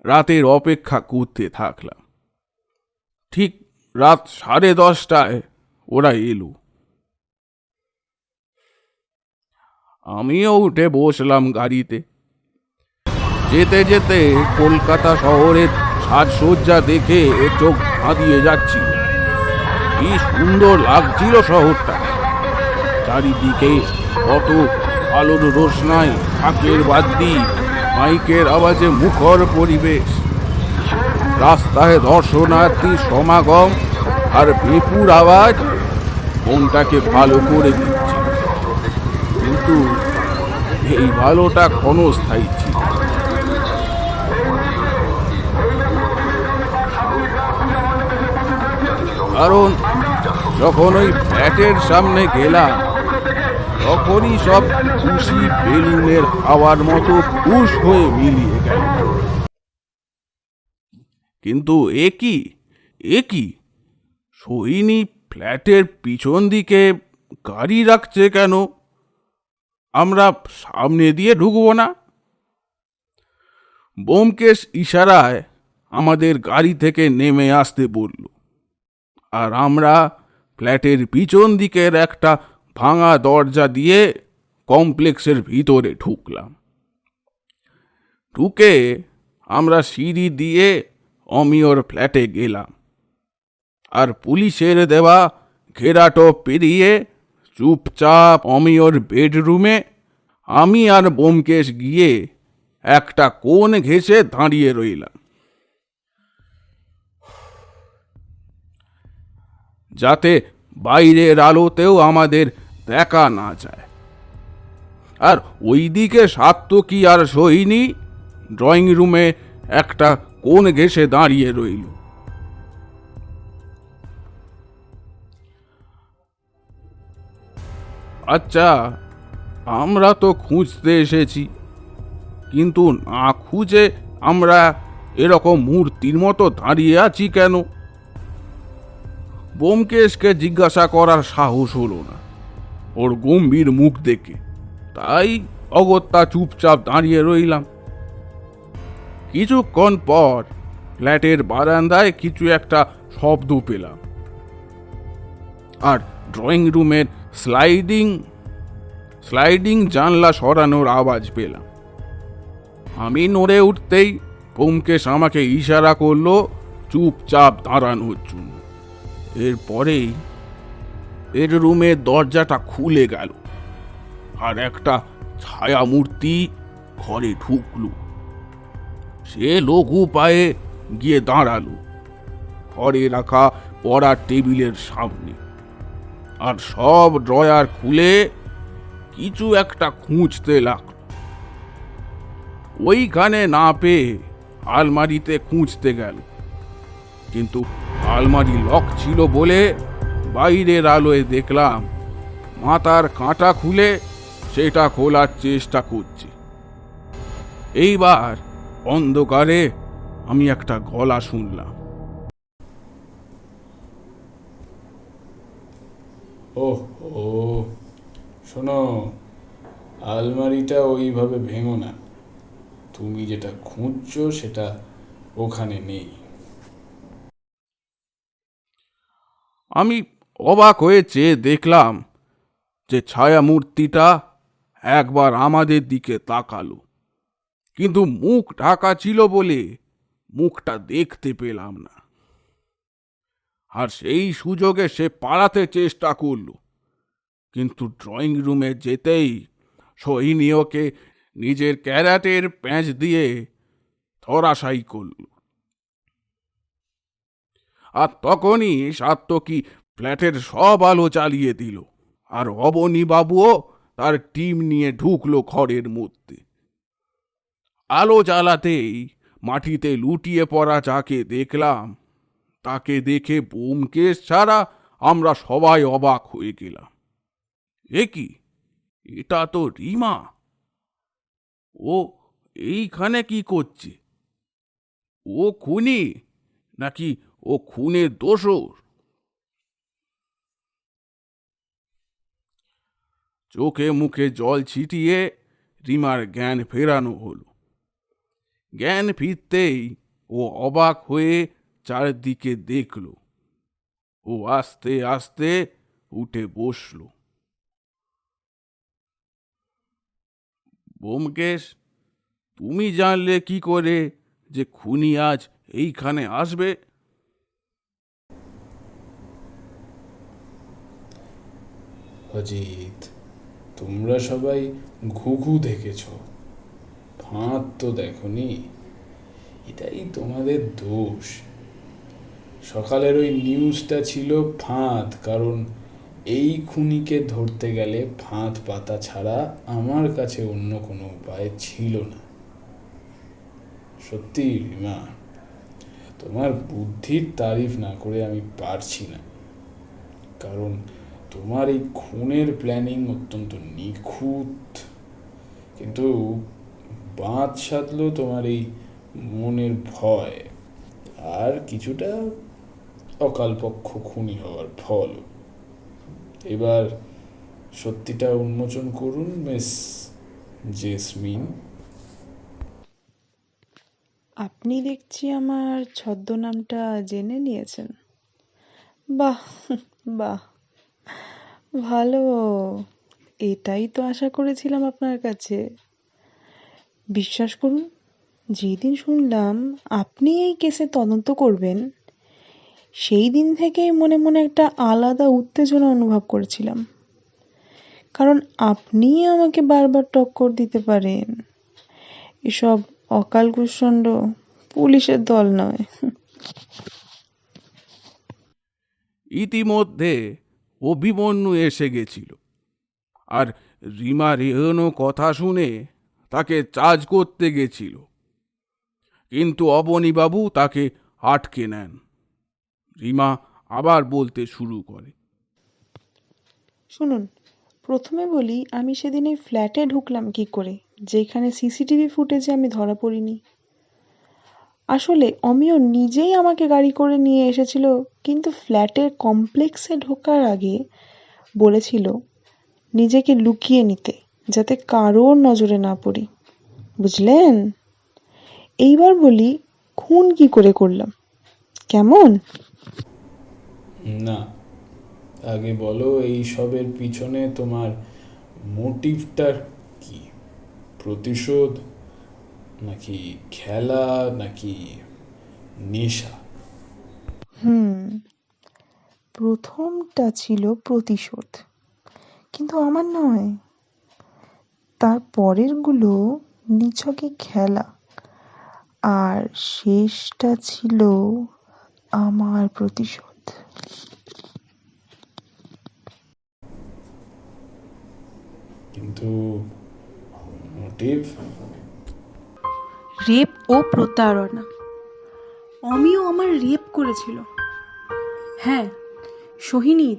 রাতের অপেক্ষা করতে থাকলাম। ঠিক রাত 10:30টায় ওরা এলো। আমিও উঠে বসলাম গাড়িতে। যেতে যেতে কলকাতা শহরের সাজসজ্জা দেখে চোখ ধাঁধিয়ে যাচ্ছিল। কি সুন্দর লাগছিল শহরটা। চারিদিকে কত আলোর রোশনাই, ঢাকের বাদ্যি, মাইকের আওয়াজে মুখর পরিবেশ। রাস্তায় দর্শনার্থী সমাগম আর বিপুল আওয়াজ মনটাকে ভালো করে দিচ্ছে। কিন্তু এই ভালোটা ক্ষণস্থায়ী ছিল। কারণ যখন ওই ফ্ল্যাটের সামনে গেলাম, তখনই সব খুশি বেলুনের হাওয়ার মতো খুশ হয়ে মিলিয়ে গেল। কিন্তু এ কি সোহিনী ফ্ল্যাটের পিছন দিকে গাড়ি রাখছে কেন? আমরা সামনে দিয়ে ঢুকবো না? ব্যোমকেশ ইশারায় আমাদের গাড়ি থেকে নেমে আসতে বলল, আর আমরা ফ্ল্যাটের পিছন দিকের একটা ভাঙা দরজা দিয়ে কমপ্লেক্সের ভিতরে ঢুকলাম। ঢুকে আমরা সিঁড়ি দিয়ে অমিয়র ফ্ল্যাটে গেলাম, আর পুলিশের দেওয়া ঘেরাটোপ পেরিয়ে চুপচাপ অমিয়র বেডরুমে আমি আর ব্যোমকেশ গিয়ে একটা কোণ ঘেঁষে দাঁড়িয়ে রইলাম, যাতে বাইরের আলোতেও আমাদের দেখা না যায়। আর ওইদিকে সাত্তকী আর সোহিনী ড্রয়িং রুমে একটা কোণ ঘেঁষে দাঁড়িয়ে রইল। আচ্ছা, আমরা তো খুঁজতে এসেছি, কিন্তু না খুঁজে আমরা এরকম মূর্তির মতো দাঁড়িয়ে আছি কেন? ব্যোমকেশকে জিজ্ঞাসা করার সাহস হলো না ওর গম্ভীর মুখ দেখে, তাই অগত্যা চুপচাপ দাঁড়িয়ে রইলাম। কিছুক্ষণ পর ফ্ল্যাটের বারান্দায় কিছু একটা শব্দ পেলাম, আর ড্রয়িং রুমের স্লাইডিং জানলা সরানোর আওয়াজ পেলাম। আমি নড়ে উঠতেই ব্যোমকেশ আমাকে ইশারা করলো চুপচাপ দাঁড়ানোর জন্য। এরপরেই এর রুমের দরজাটা খুলে গেল, আর একটা ছায়া মূর্তি ঘরে ঢুকলো। সে লঘু পায়ে গিয়ে দাঁড়ালো ঘরে রাখা পড়ার টেবিলের সামনে, আর সব ড্রয়ার খুলে কিছু একটা খুঁজতে লাগলো। ওইখানে না পেয়ে আলমারিতে খুঁজতে গেল, কিন্তু আলমারি লক ছিল বলে বাইরের আলোয় দেখলাম মাথার কাঁটা খুলে সেটা খোলার চেষ্টা করছে। এইবার অন্ধকারে আমি একটা গলা শুনলাম, ওহ ও শোনো, আলমারিটা ওইভাবে ভেঙো না। তুমি যেটা খুঁজছো সেটা ওখানে নেই। আমি অবাক হয়ে চেয়ে দেখলাম যে ছায়া মূর্তিটা একবার আমাদের দিকে তাকালো, কিন্তু মুখ ঢাকা ছিল বলে মুখটা দেখতে পেলাম না। আর সেই সুযোগে সে পালাতে চেষ্টা করলো, কিন্তু ড্রয়িং রুমে যেতেই সোহিনী ওকে নিজের ক্যারাটের প্যাঁচ দিয়ে ধরাশায়ী করল। আর তখনই সাত্তকী ফ্ল্যাটের সব আলো জ্বালিয়ে দিল, আর অবনী বাবুও তার টিম নিয়ে ঢুকলো ঘরের মধ্যে। আলো জ্বালাতেই মাটিতে লুটিয়ে পড়া যাকে দেখলাম তাকে দেখে ব্যোমকেশ ছাড়া আমরা সবাই অবাক হয়ে গেলাম। এ কি, এটা তো রিমা! ও এইখানে কি করছে? ও খুনি নাকি ও খুনের দোষর? চোখে মুখে জল ছিটিয়ে রিমার জ্ঞান ফেরানো হলো। জ্ঞান ফিরতেই ও অবাক হয়ে চারদিকে দেখল। ও আস্তে আস্তে উঠে বসল। ব্যোমকেশ, তুমি জানলে কি করে যে খুনি আজ এইখানে আসবে? অজিত, তোমরা সবাই ঘুঘু দেখেছ, ফাঁদ তো দেখনি। এটাই তোমাদের দোষ। সকালের ওই নিউজটা ছিল ফাঁদ, কারণ এই খুনিকে ধরতে গেলে ফাঁদ পাতা ছাড়া আমার কাছে অন্য কোনো উপায় ছিল না। সত্যি রিমা, তোমার বুদ্ধির তারিফ না করে আমি পারছি না, কারণ তোমার এই খুনের প্ল্যানিং অত্যন্ত নিখুঁত। কিন্তু বাঁধ সাধলো তোমার এই মনের ভয়, আর কিছুটা অকালপক্ষ খুনি হওয়ার ফল। এবার সত্যিটা উন্মোচন করুন মিস জেসমিন। আপনি দেখছি আমার ছদ্মনামটা জেনে নিয়েছেন। বাহ, বাহ, ভালো। এটাই তো আশা করেছিলাম আপনার কাছে। বিশ্বাস করুন, যেদিন শুনলাম আপনি এই কেসে তদন্ত করবেন, সেই দিন থেকেই মনে মনে একটা আলাদা উত্তেজনা অনুভব করেছিলাম। কারণ আপনিই আমাকে বারবার টক্কর দিতে পারেন। এসব অকাল কুষ্মাণ্ড পুলিশের দল নয়। ইতিমধ্যে অভিমন্যু এসে গেছিল, আর রিমার এহেন কথা শুনে তাকে চার্জ করতে গেছিল, কিন্তু অবনীবাবু তাকে আটকে নেন। রিমা আবার বলতে শুরু করে, শুনুন, প্রথমে বলি আমি সেদিন এই ফ্ল্যাটে ঢুকলাম কি করে যেখানে সিসিটিভি ফুটেজে আমি ধরা পড়িনি। আসলে অমিয় নিজেই আমাকে গাড়ি করে নিয়ে এসেছিল, কিন্তু ফ্ল্যাটের কমপ্লেক্সে ঢোকার আগে বলেছিল নিজেকে লুকিয়ে নিতে, যাতে কারোর নজরে না পড়ি। বুঝলেন? এইবার বলি, খুন কি করে করলাম, কেমন? না, আগে বলো এই সবের পিছনে তোমার মোটিভটা কি? প্রতিশোধ, নাকি খেলা, নাকি নেশা? প্রথমটা ছিল প্রতিশোধ, কিন্তু আমার নয়। তার পরেরগুলো নিছকই খেলা, আর শেষটা ছিল আমার প্রতিশোধ। কিন্তু মোটিভ? রেপ ও প্রতারণা। অমিয় আমার রেপ করেছিল। হ্যাঁ সোহিনী,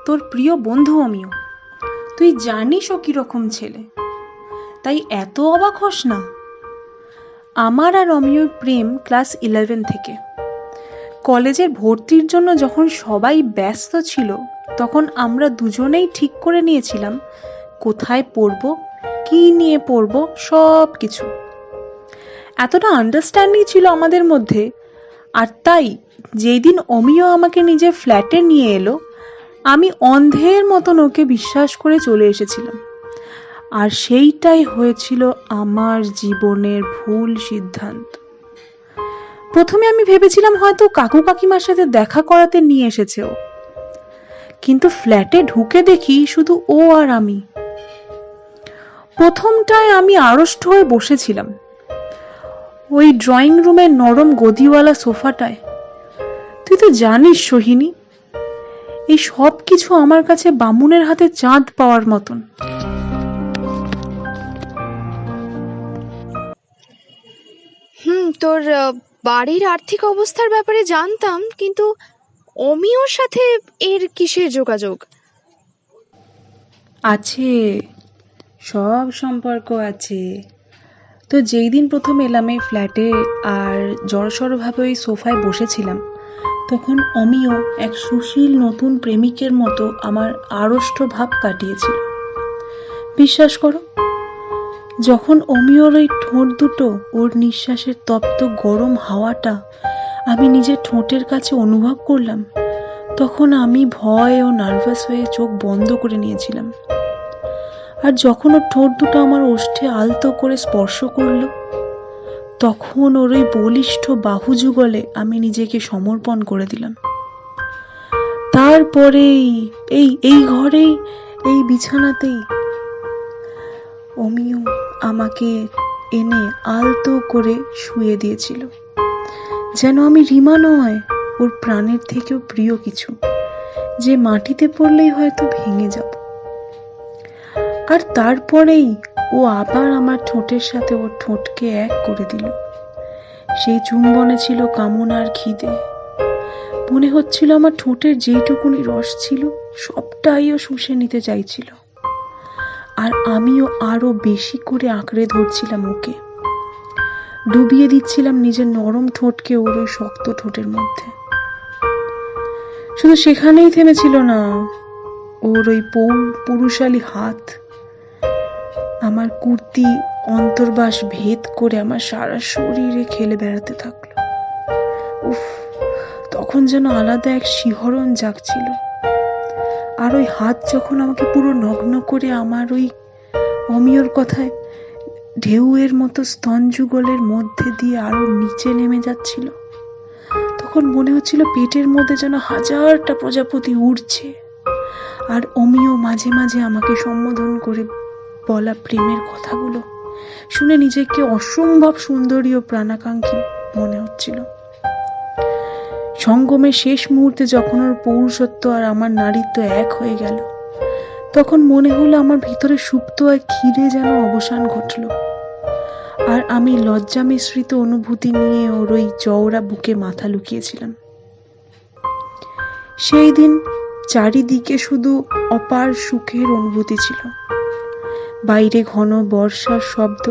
তোর প্রিয় বন্ধু অমিয়। তুই জানিস ও কিরকম ছেলে, তাই এত অবাক হস না। আমার আর অমিয়র প্রেম ক্লাস 11 থেকে। কলেজের ভর্তির জন্য যখন সবাই ব্যস্ত ছিল, তখন আমরা দুজনেই ঠিক করে নিয়েছিলাম কোথায় পড়ব, কি নিয়ে পড়ব, সব কিছু। এতটা আন্ডারস্ট্যান্ডিং ছিল আমাদের মধ্যে। আর তাই যেই দিন অমিয় আমাকে নিজের ফ্ল্যাটে নিয়ে এলো, আমি অন্ধের মতন ওকে বিশ্বাস করে চলে এসেছিলাম। আর সেইটাই হয়েছিল আমার জীবনের ভুল সিদ্ধান্ত। প্রথমে আমি ভেবেছিলাম হয়তো কাকু কাকিমার সাথে দেখা করাতে নিয়ে এসেছে ও, কিন্তু ফ্ল্যাটে ঢুকে দেখি শুধু ও আর আমি। প্রথমটায় আমি আড়ষ্ট হয়ে বসেছিলাম ওই ড্রয়িং রুমের নরম গদিওয়ালা সোফাটায়। তুই তো জানিস সোহিনী, এই সব কিছু আমার কাছে বামুনের হাতে চাঁদ পাওয়ার মতন। তোর বাড়ির আর্থিক অবস্থার ব্যাপারে জানতাম, কিন্তু অমিয়র সাথে এর কিসের যোগাযোগ? আছে, সব সম্পর্ক আছে। তো যেই দিন প্রথম এলাম এই ফ্ল্যাটে আর জড়সড়ভাবে ওই সোফায় বসেছিলাম, তখন অমিয় এক সুশীল নতুন প্রেমিকের মতো আমার আড়ষ্ট ভাব কাটিয়েছিল। বিশ্বাস করো, যখন অমিয়র ওই ঠোঁট দুটো, ওর নিঃশ্বাসের তপ্ত গরম হাওয়াটা আমি নিজের ঠোঁটের কাছে অনুভব করলাম, তখন আমি ভয় ও নার্ভাস হয়ে চোখ বন্ধ করে নিয়েছিলাম। আর যখন ওর ঠোঁট দুটো আমার ওষ্ঠে আলতো করে স্পর্শ করলো, তখন ওর ওই বলিষ্ঠ বাহু যুগলে আমি নিজেকে সমর্পণ করে দিলাম। তারপরেই এই ঘরেই, এই বিছানাতেই অমিয় আমাকে এনে আলতো করে শুয়ে দিয়েছিল, যেন আমি রিমা নয়, ওর প্রাণের থেকেও প্রিয় কিছু, যে মাটিতে পড়লেই হয়তো ভেঙে যাব। আর তারপরেই ও আবার আমার ঠোঁটের সাথে ওর ঠোঁটকে এক করে দিল। সেই চুম্বনে ছিল কামনার খিদে। মনে হচ্ছিল আমার ঠোঁটের যেইটুকুনি রস ছিল সবটাই ও শুষে নিতে চাইছিল। আর আমিও আরো বেশি করে আঁকড়ে ধরছিলাম ওকে, ডুবিয়ে দিচ্ছিলাম নিজের নরম ঠোঁটকে ওর ওই শক্ত ঠোঁটের মধ্যে। শুধু সেখানেই থেমেছিল না, ওর ওই পুরুষালী হাত আমার কুর্তি অন্তর্বাস ভেদ করে আমার সারা শরীরে খেলে বেড়াতে থাকলো। উফ, তখন যেন আলাদা এক শিহরণ জাগছিল। আর ওই হাত যখন আমাকে পুরো নগ্ন করে আমার ওই অমিয়র কথায় ঢেউয়ের মতো স্তন যুগলের মধ্যে দিয়ে আরো নিচে নেমে যাচ্ছিল, তখন মনে হচ্ছিল পেটের মধ্যে যেন হাজারটা প্রজাপতি উড়ছে। আর অমিয় মাঝে মাঝে আমাকে সম্বোধন করে বলা প্রেমের কথাগুলো শুনে নিজেকে অসম্ভব সুন্দরী ও প্রাণাকাঙ্ক্ষী মনে হচ্ছিল। সঙ্গমের শেষ মুহূর্তে যখন ওর পৌরুষত্ব আর আমার নারীত্ব এক হয়ে গেল, তখন মনে হলো আমার ভিতরে সুপ্ত এক খিদে যেন অবসান ঘটল। আর আমি লজ্জা মিশ্রিত অনুভূতি নিয়ে ওর ওই চওড়া বুকে মাথা লুকিয়েছিলাম। সেই দিন চারিদিকে শুধু অপার সুখের অনুভূতি ছিল। বাইরে ঘন বর্ষার শব্দ,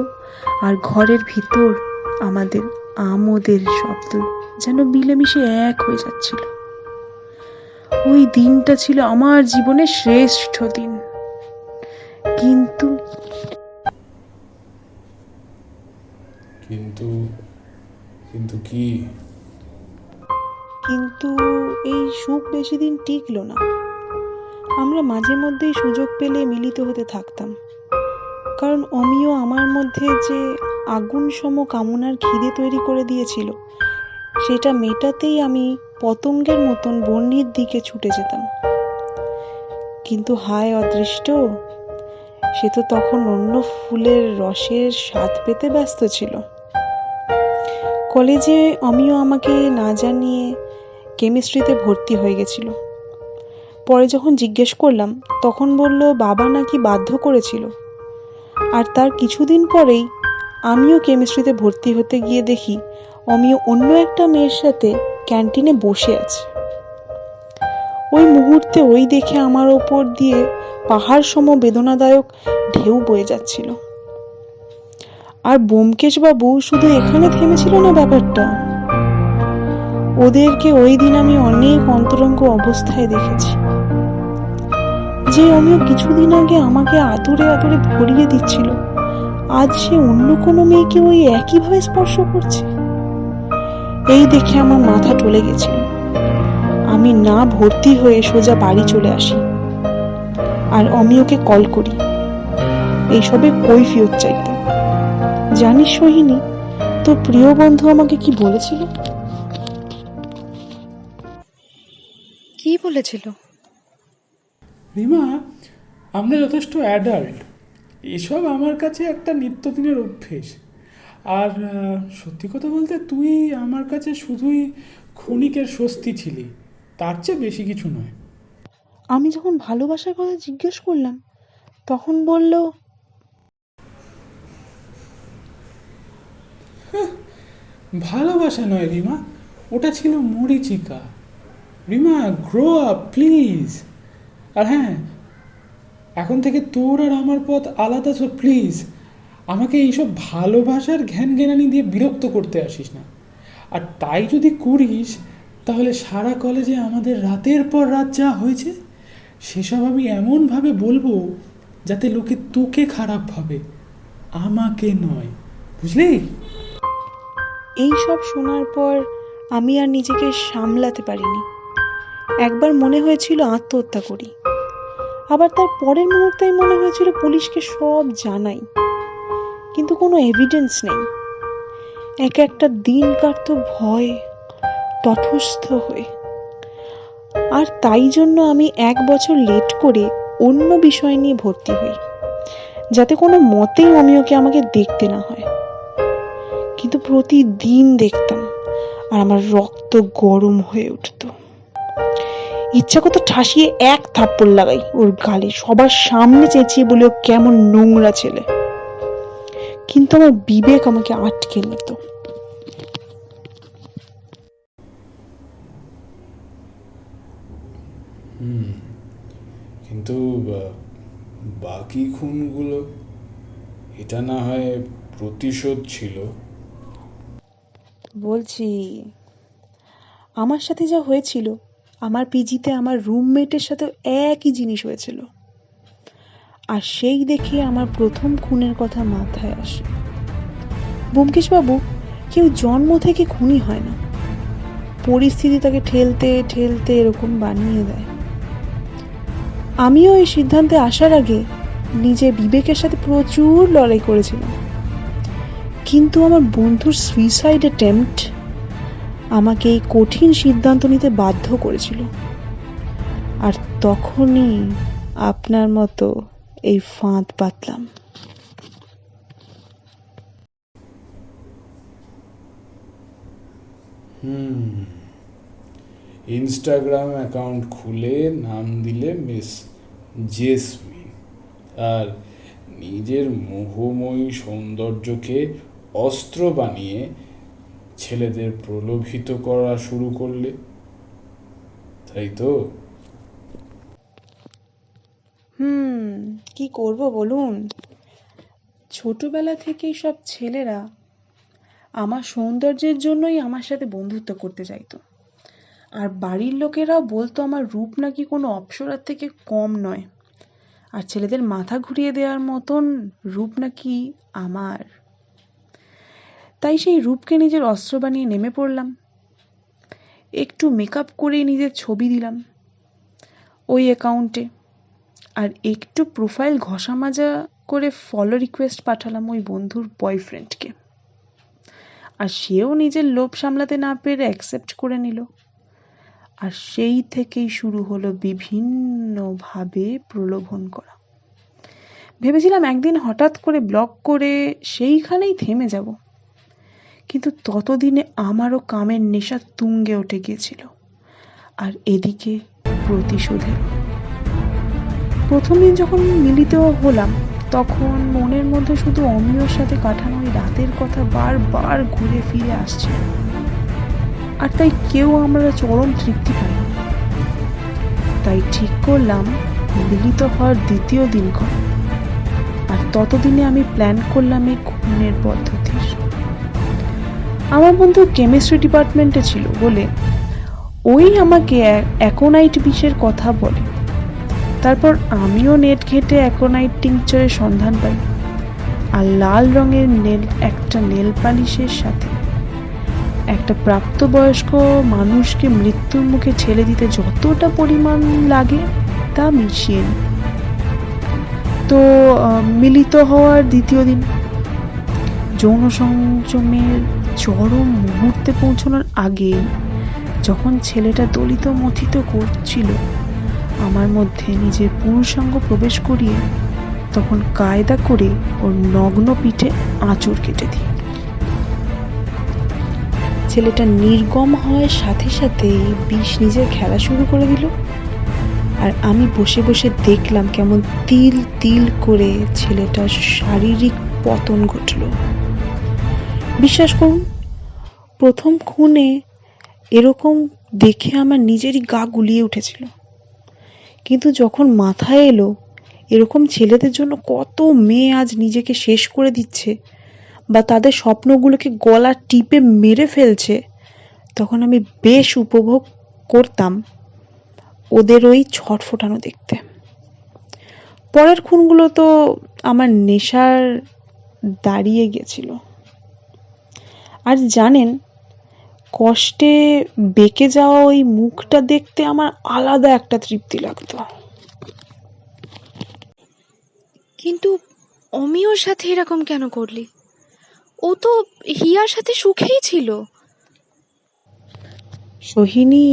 আর ঘরের ভিতর আমাদের আমোদের শব্দ যেন মিলেমিশে এক হয়ে যাচ্ছিল। ওই দিনটা ছিল আমার জীবনের শ্রেষ্ঠ দিন। কিন্তু কিন্তু কিন্তু কি? কিন্তু এই সুখ বেশি দিন টিকলো না। আমরা মাঝে মধ্যেই সুযোগ পেলে মিলিত হতে থাকতাম, কারণ অমিয় আমার মধ্যে যে আগুন সম কামনার খিদে তৈরি করে দিয়েছিল, সেটা মেটাতেই আমি পতঙ্গের মতন বন্যির দিকে ছুটে যেতাম। কিন্তু হায় অদৃষ্ট, সে তো তখন অন্য ফুলের রসের স্বাদ পেতে ব্যস্ত ছিল। কলেজে অমিয় আমাকে না জানিয়ে কেমিস্ট্রিতে ভর্তি হয়ে গেছিল। পরে যখন জিজ্ঞেস করলাম, তখন বলল বাবা নাকি বাধ্য করেছিল। আর তার কিছুদিন পরেই আমিও কেমিস্ট্রিতে ভর্তি হতে গিয়ে দেখি অমিয় অন্য একটা মেয়ের সাথে ক্যান্টিনে বসে আছে। ওই মুহূর্তে ওই দেখে আমার ওপর দিয়ে পাহাড় সম বেদনাদায়ক ঢেউ বয়ে যাচ্ছিল। আর ব্যোমকেশ বাবু শুধু এখানে থেমেছিল না ব্যাপারটা। ওদেরকে ওই দিন আমি অনেক অন্তরঙ্গ অবস্থায় দেখেছি। যে অমিয় কিছুদিন আগে আমাকে আদরে আদরে ভরিয়ে দিচ্ছিল, আজ সে অন্য কোনো মেয়েকে ওই একইভাবে স্পর্শ করছে। এই দেখে আমার মাথা টলে গেছিল। আমি না ভর্তি হয়ে সোজা বাড়ি চলে আসি আর অমিয়কে কল করি এইসবে কৈফিয়ত চাইতে। জানিস সোহিনী, তোর প্রিয় বন্ধু আমাকে কি বলেছিল? কি বলেছিল? রিমা, আমরা যথেষ্ট অ্যাডাল্ট, এসব আমার কাছে একটা নিত্যদিনের অভ্যেস। আর সত্যি কথা বলতে তুই আমার কাছে শুধুই ক্ষণিকের স্বস্তি ছিলি, তার চেয়ে বেশি কিছু নয়। আমি যখন ভালোবাসার কথা জিজ্ঞেস করলাম, তখন বলল, ভালোবাসা নয় রিমা, ওটা ছিল মরীচিকা। Rima, grow up please. আর হ্যাঁ, এখন থেকে তোর আর আমার পথ আলাদা, সো প্লিজ আমাকে এইসব ভালোবাসার ঘ্যান ঘ্যানানি দিয়ে বিরক্ত করতে আসিস না। আর তাই যদি করিস, তাহলে সারা কলেজে আমাদের রাতের পর রাত যা হয়েছে সেসব আমি এমনভাবে বলবো যাতে লোকে তোকে খারাপ ভাবে, আমাকে নয়, বুঝলি? এই সব শোনার পর আমি আর নিজেকে সামলাতে পারিনি। একবার মনে হয়েছিল আত্মহত্যা করি, আবার তার পরের মুহূর্তেই মনে হয়েছিল পুলিশকে সব জানাই, কিন্তু কোনো এভিডেন্স নেই। এক একটা দিন কাটতো ভয়ে, তটস্থ হয়ে। আর তাই জন্য আমি 1 বছর লেট করে অন্য বিষয় নিয়ে ভর্তি হই, যাতে কোনো মতেই অমিয়কে আমাকে দেখতে না হয়। কিন্তু প্রতিদিন দেখতাম আর আমার রক্ত গরম হয়ে উঠত। ইচ্ছা করতো ঠাসিয়ে 1 থাপ্পড় লাগাই ওর গালে, সবার সামনে চেঁচিয়ে বলি ও কেমন নোংরা ছেলে। কিন্তু আমার বিবেক আমাকে আটকে নিত। কিন্তু বাকি খুনগুলো, এটা না হয় প্রতিশোধ ছিল? বলছি, আমার সাথে যা হয়েছিল, আমার পিজিতে আমার রুমমেটের সাথে একই জিনিস হয়েছিল। আর সেই দেখে আমার প্রথম খুনের কথা মাথায় আসে। ব্যোমকেশ বাবু, কেউ জন্ম থেকে খুনি হয় না, পরিস্থিতি তাকে ঠেলতে ঠেলতে এরকম বানিয়ে দেয়। আমিও এই সিদ্ধান্তে আসার আগে নিজের বিবেকের সাথে প্রচুর লড়াই করেছিলাম, কিন্তু আমার বন্ধুর সুইসাইড অ্যাটেম্পট আমাকে এই কঠিন সিদ্ধান্ত নিতে বাধ্য করেছিল। আর তখনই আপনার মতো এই ফাঁদ পাতলাম। ইনস্টাগ্রাম অ্যাকাউন্ট খুলে নাম দিলে মিস জেসমিন, আর নিজের মোহময়ী সৌন্দর্যকে অস্ত্র বানিয়ে ছেলেদের প্রলোভিত করা শুরু করলে, তাই তো? কি করব বলুন? ছোটবেলা থেকেই সব ছেলেরা আমার সৌন্দর্যের জন্যই আমার সাথে বন্ধুত্ব করতে চাইতো। আর বাড়ির লোকেরাও বলতো আমার রূপ নাকি কোনো অপ্সরার থেকে কম নয়, আর ছেলেদের মাথা ঘুরিয়ে দেওয়ার মতন রূপ নাকি আমার। তাই সেই রূপকে নিজের অস্ত্র বানিয়ে নেমে পড়লাম। একটু মেকআপ করেই নিজের ছবি দিলাম ওই অ্যাকাউন্টে, আর একটু প্রোফাইল ঘষা মাজা করে ফলো রিকোয়েস্ট পাঠালাম ওই বন্ধুর বয়ফ্রেন্ডকে। আর সেও নিজের লোভ সামলাতে না পেরে অ্যাকসেপ্ট করে নিল। আর সেই থেকেই শুরু হলো বিভিন্নভাবে প্রলোভন করা। ভেবেছিলাম একদিন হঠাৎ করে ব্লক করে সেইখানেই থেমে যাব, কিন্তু ততদিনে আমারও কামের নেশা তুঙ্গে উঠে গিয়েছিল। আর এদিকে প্রতিশোধের। প্রথম দিন যখন মিলিত হলাম, তখন মনের মধ্যে শুধু অমিয়র সাথে কাটানো ওই রাতের কথা বারবার ঘুরে ফিরে আসছে। আর তাই কেউ আমরা চরম তৃপ্তি পাইনি। তাই ঠিক করলাম মিলিত হওয়ার দ্বিতীয় দিন কর। আর ততদিনে আমি প্ল্যান করলাম এই খুনের পদ্ধতির। আমার বন্ধু কেমিস্ট্রি ডিপার্টমেন্টে ছিল বলে ওই আমাকে অ্যাকোনাইট বিষের কথা বলে। তারপর আমিও নেট ঘেঁটে অ্যাকোনাইট টিংচারের সন্ধান পাই, আর লাল রঙের একটা নেল পালিশের সাথে একটা প্রাপ্তবয়স্ক মানুষকে মৃত্যুর মুখে ঠেলে দিতে যতটা পরিমাণ লাগে তা মিশিয়ে নিই। তো মিলিত হওয়ার দ্বিতীয় দিন যৌন সংযমের চরম মুহূর্তে পৌঁছানোর আগে যখন ছেলেটা দলিত মথিত করছিল আমার মধ্যে নিজের পুরুষাঙ্গ প্রবেশ করিয়ে, তখন কায়দা করে ওর নগ্ন পিঠে আঁচড় কেটে দিই। ছেলেটা নির্গম হওয়ার সাথে সাথেই বিষ নিজের খেলা শুরু করে দিল। আর আমি বসে বসে দেখলাম কেমন তিল তিল করে ছেলেটার শারীরিক পতন ঘটল। বিশ্বাস করুন, প্রথম খুনে এরকম দেখে আমার নিজেরই গা গুলিয়ে উঠেছিল। কিন্তু যখন মাথায় এলো এরকম ছেলেদের জন্য কত মেয়ে আজ নিজেকে শেষ করে দিচ্ছে বা তাদের স্বপ্নগুলোকে গলা টিপে মেরে ফেলছে, তখন আমি বেশ উপভোগ করতাম ওদের ওই ছটফটানো দেখতে। পরের খুনগুলো তো আমার নেশার দাঁড়িয়ে গেছিল। আর জানেন, কষ্টে বেঁকে যাওয়া ওই মুখটা দেখতে আমার আলাদা একটা তৃপ্তি লাগতো। কিন্তু অমিয়র সাথে এরকম কেন করলি? ও তো হিয়ার সাথে সুখেই ছিল। সোহিনী,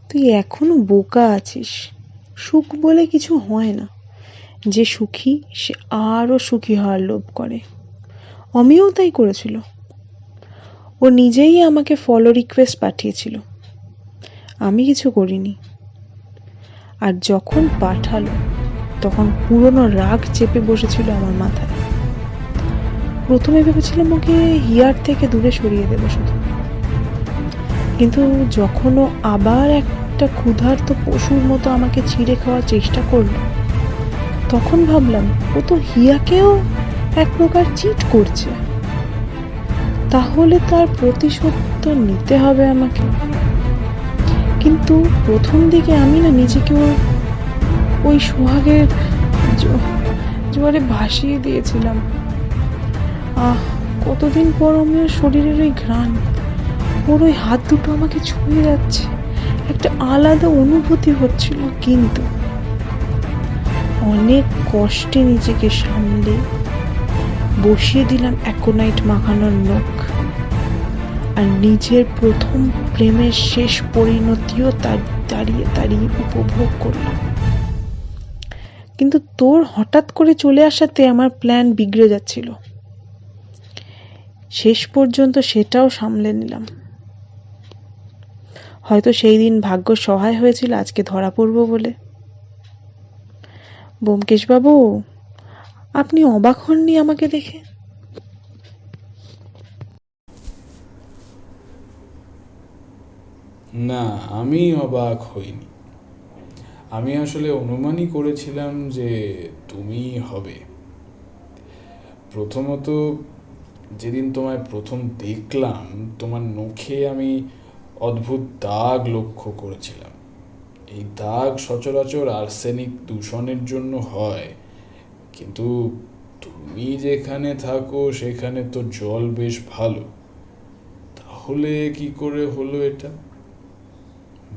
তুই এখনো বোকা আছিস। সুখ বলে কিছু হয় না। যে সুখী সে আরো সুখী হওয়ার লোভ করে। অমিও তাই করেছিল। ও নিজেই আমাকে ফলো রিকোয়েস্ট পাঠিয়েছিল, আমি কিছু করিনি। আর যখন পাঠালো তখন পুরনো রাগ চেপে বসেছিল আমার মাথায়। প্রথমে ভেবেছিলাম ওকে হিয়ার থেকে দূরে সরিয়ে দেবো শুধু, কিন্তু যখন ও আবার একটা ক্ষুধার্ত পশুর মতো আমাকে ছিঁড়ে খাওয়ার চেষ্টা করলো, তখন ভাবলাম ও তো হিয়াকেও এক প্রকার চিট করছে। তাহলে তার প্রতিশোধ তো নিতে হবে আমাকে। কিন্তু প্রথম দিকে আমি না নিজেকে ওই সোহাগের জোয়ারে ভাসিয়ে দিয়েছিলাম। কতদিন পর আমি ওর শরীরের ওই ঘ্রাণ, ওর ওই হাত দুটো আমাকে ছুঁয়ে যাচ্ছে, একটা আলাদা অনুভূতি হচ্ছিল। কিন্তু অনেক কষ্টে নিজেকে সামলে বসিয়ে দিলাম অ্যাকোনাইট মাখানোর নখ। আর নিজের প্রথম প্রেমের শেষ পরিণতিও দাঁড়িয়ে দাঁড়িয়ে উপভোগ করলাম। কিন্তু তোর হঠাৎ করে চলে আসাতে আমার প্ল্যান বিগড়ে যাচ্ছিল। শেষ পর্যন্ত সেটাও সামলে নিলাম। হয়তো সেই দিন ভাগ্য সহায় হয়েছিল আজকে ধরা পড়ব বলে। ব্যোমকেশ বাবু, আপনি অবাক হননি আমাকে দেখে? না, আমি অবাক হইনি। আমি আসলে অনুমানই করেছিলাম যে তুমিই হবে। প্রথমত যেদিন তোমায় প্রথম দেখলাম তোমার নখে আমি অদ্ভুত দাগ লক্ষ্য করেছিলাম। এই দাগ সচরাচর আর্সেনিক দূষণের জন্য হয়, কিন্তু তুমি যেখানে থাকো সেখানে তো জল বেশ ভালো, তাহলে কি করে হলো এটা?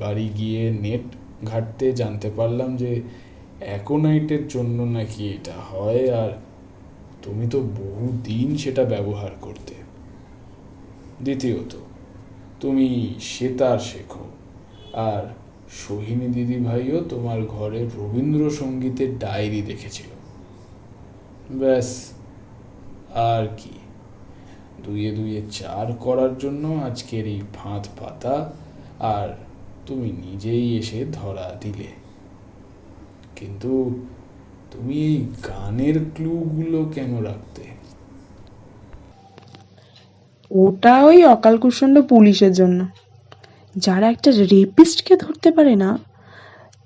বাড়ি গিয়ে নেট ঘাঁটতে জানতে পারলাম যে অ্যাকোনাইটের জন্য নাকি এটা হয়, আর তুমি তো বহুদিন সেটা ব্যবহার করতে। দ্বিতীয়ত, তুমি সেতার শেখো, আর সোহিনী দিদি ভাইও তোমার ঘরে রবীন্দ্রসঙ্গীতের ডায়েরি দেখেছিল। ব্যাস, আর কি, দুইয়ে দুইয়ে চার করার জন্য আজকের এই ফাঁদ পাতা, আর তুমি নিজেই এসে ধরা দিলে। কিন্তু তুমি এই গানের ক্লুগুলো কেন রাখতে? ওটা ওই অকালকুষ্মাণ্ড পুলিশের জন্য। যারা একটা রেপিস্টকে ধরতে পারে না,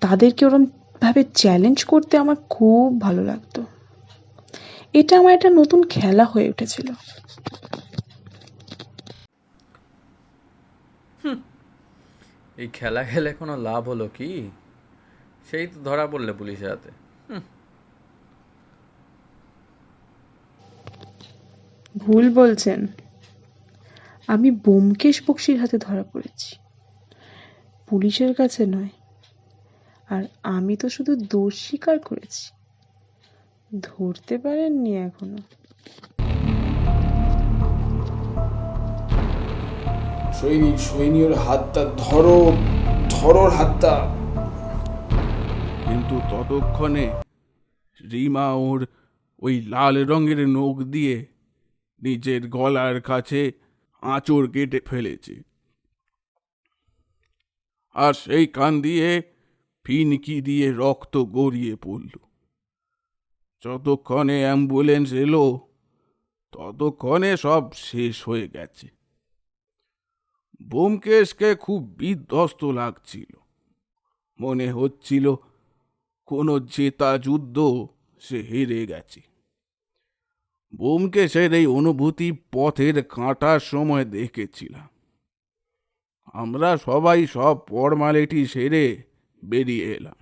তাদেরকে ওরম ভাবে চ্যালেঞ্জ করতে আমার খুব ভালো লাগতো। এটা আমার একটা নতুন খেলা হয়ে উঠেছিল। এই খেলা খেলে কোনো লাভ হলো কি? সেই তো ধরা পড়লে পুলিশের হাতে। ভুল বলছেন, আমি ব্যোমকেশ বক্সির হাতে ধরা পড়েছি, পুলিশের কাছে নয়। আর আমি তো শুধু দোষ স্বীকার করেছি, ধরতে পারেননি এখনো। সৈনী ওর হাতটা ধরো, ধরো হাতটা। কিন্তু ততক্ষণে রিমা ওর ওই লাল রঙের নখ দিয়ে নিজের গলার কাছে আঁচড় কেটে ফেলেছে, আর সেই কান দিয়ে ফিনকি দিয়ে রক্ত গড়িয়ে পড়ল। যতক্ষণে অ্যাম্বুলেন্স এলো ততক্ষণে সব শেষ হয়ে গেছে। ব্যোমকেশকে খুব বিধ্বস্ত লাগছিল, মনে হচ্ছিল কোনো জেতা যুদ্ধ সে হেরে গেছে। ব্যোমকেশের এই অনুভূতি পথের কাঁটার সময় দেখেছিলাম। আমরা সবাই সব ফর্মালিটি সেরে বেরিয়ে এলাম।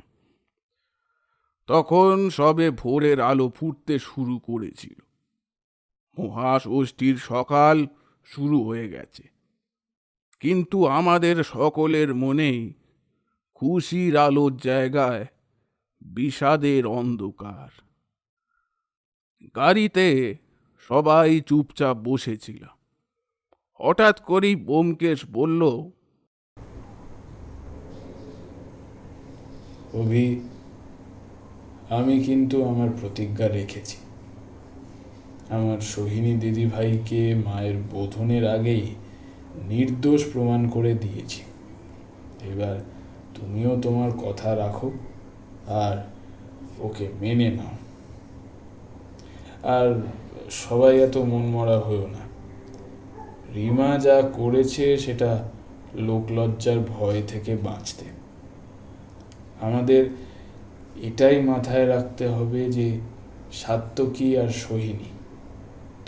তখন সবে ভোরের আলো ফুটতে শুরু করেছিল। মহাষষ্ঠীর সকাল শুরু হয়ে গেছে, কিন্তু আমাদের সকলের মনেই খুশির আলোর জায়গায় বিষাদের অন্ধকার। গাড়িতে সবাই চুপচাপ বসেছিল। হঠাৎ করেই ব্যোমকেশ বলল, অভি, আমি কিন্তু আমার প্রতিজ্ঞা রেখেছি। আমার সোহিনী দিদি ভাইকে মায়ের বোধনের আগেই নির্দোষ প্রমাণ করে দিয়েছি। এবার তুমিও তোমার কথা রাখো আর ওকে মেনে নাও। আর সবাই এত মনমরা হয়েও না। রিমা যা করেছে সেটা লোকলজ্জার ভয় থেকে বাঁচতে। আমাদের এটাই মাথায় রাখতে হবে যে সাত্তকী আর সোহিনী,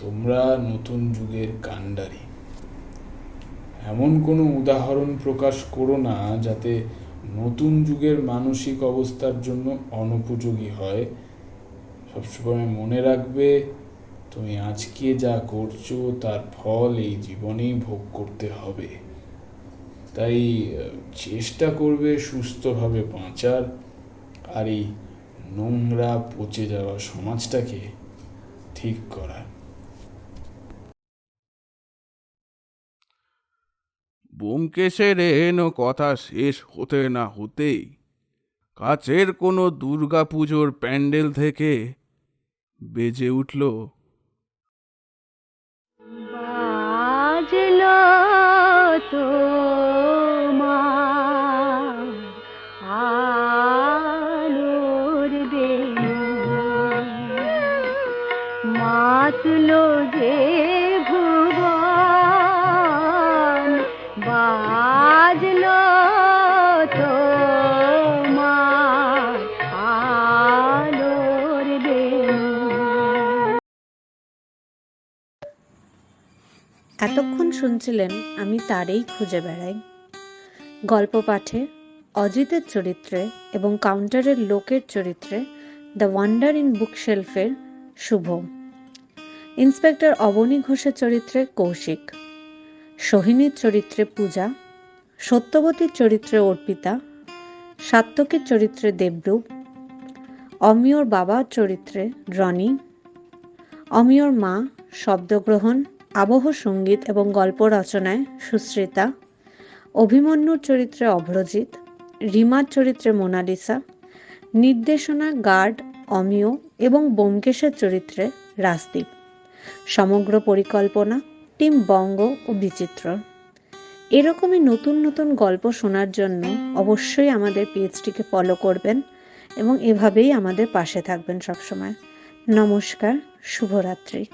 তোমরা নতুন যুগের কাণ্ডারি। এমন কোনো উদাহরণ প্রকাশ করো না যাতে নতুন যুগের মানসিক অবস্থার জন্য অনুপযোগী হয়। সবসময় মনে রাখবে, তুমি আজকে যা করছো তার ফল এই জীবনেই ভোগ করতে হবে। তাই চেষ্টা করবে সুস্থভাবে বাঁচার, আর এই নোংরা পচে যাওয়া সমাজটাকে ঠিক করার। ব্যোমকেশের এনো কথা শেষ হতে না হতেই কাছের কোনো দুর্গাপুজোর প্যান্ডেল থেকে বেজে উঠল, বাজলো তোমার আলোর বেণু, মাতলো যে ভুবন, বাজলো এতক্ষণ শুনছিলেন আমি তারই খুঁজে বেড়াই। গল্প পাঠে অজিতের চরিত্রে এবং কাউন্টারের লোকের চরিত্রে দ্য ওয়ান্ডার ইন বুকশেলফের শুভ, ইন্সপেক্টর অবনী ঘোষের চরিত্রে কৌশিক, সোহিনীর চরিত্রে পূজা, সত্যবতীর চরিত্রে অর্পিতা, সাত্তকীর চরিত্রে দেবরূপ, অমিয়র বাবার চরিত্রে রনি, অমিয়র মা শব্দগ্রহণ, আবহ সঙ্গীত এবং গল্প রচনায় সুশ্রিতা, অভিমন্যুর চরিত্রে অভ্রজিৎ, রিমার চরিত্রে মোনালিসা, নির্দেশনা গার্ড অমিয় এবং ব্যোমকেশের চরিত্রে রাজদীপ, সমগ্র পরিকল্পনা টিম বঙ্গ ও বিচিত্র। এরকমই নতুন নতুন গল্প শোনার জন্য অবশ্যই আমাদের পেজটিকে ফলো করবেন এবং এভাবেই আমাদের পাশে থাকবেন সবসময়। নমস্কার, শুভরাত্রি।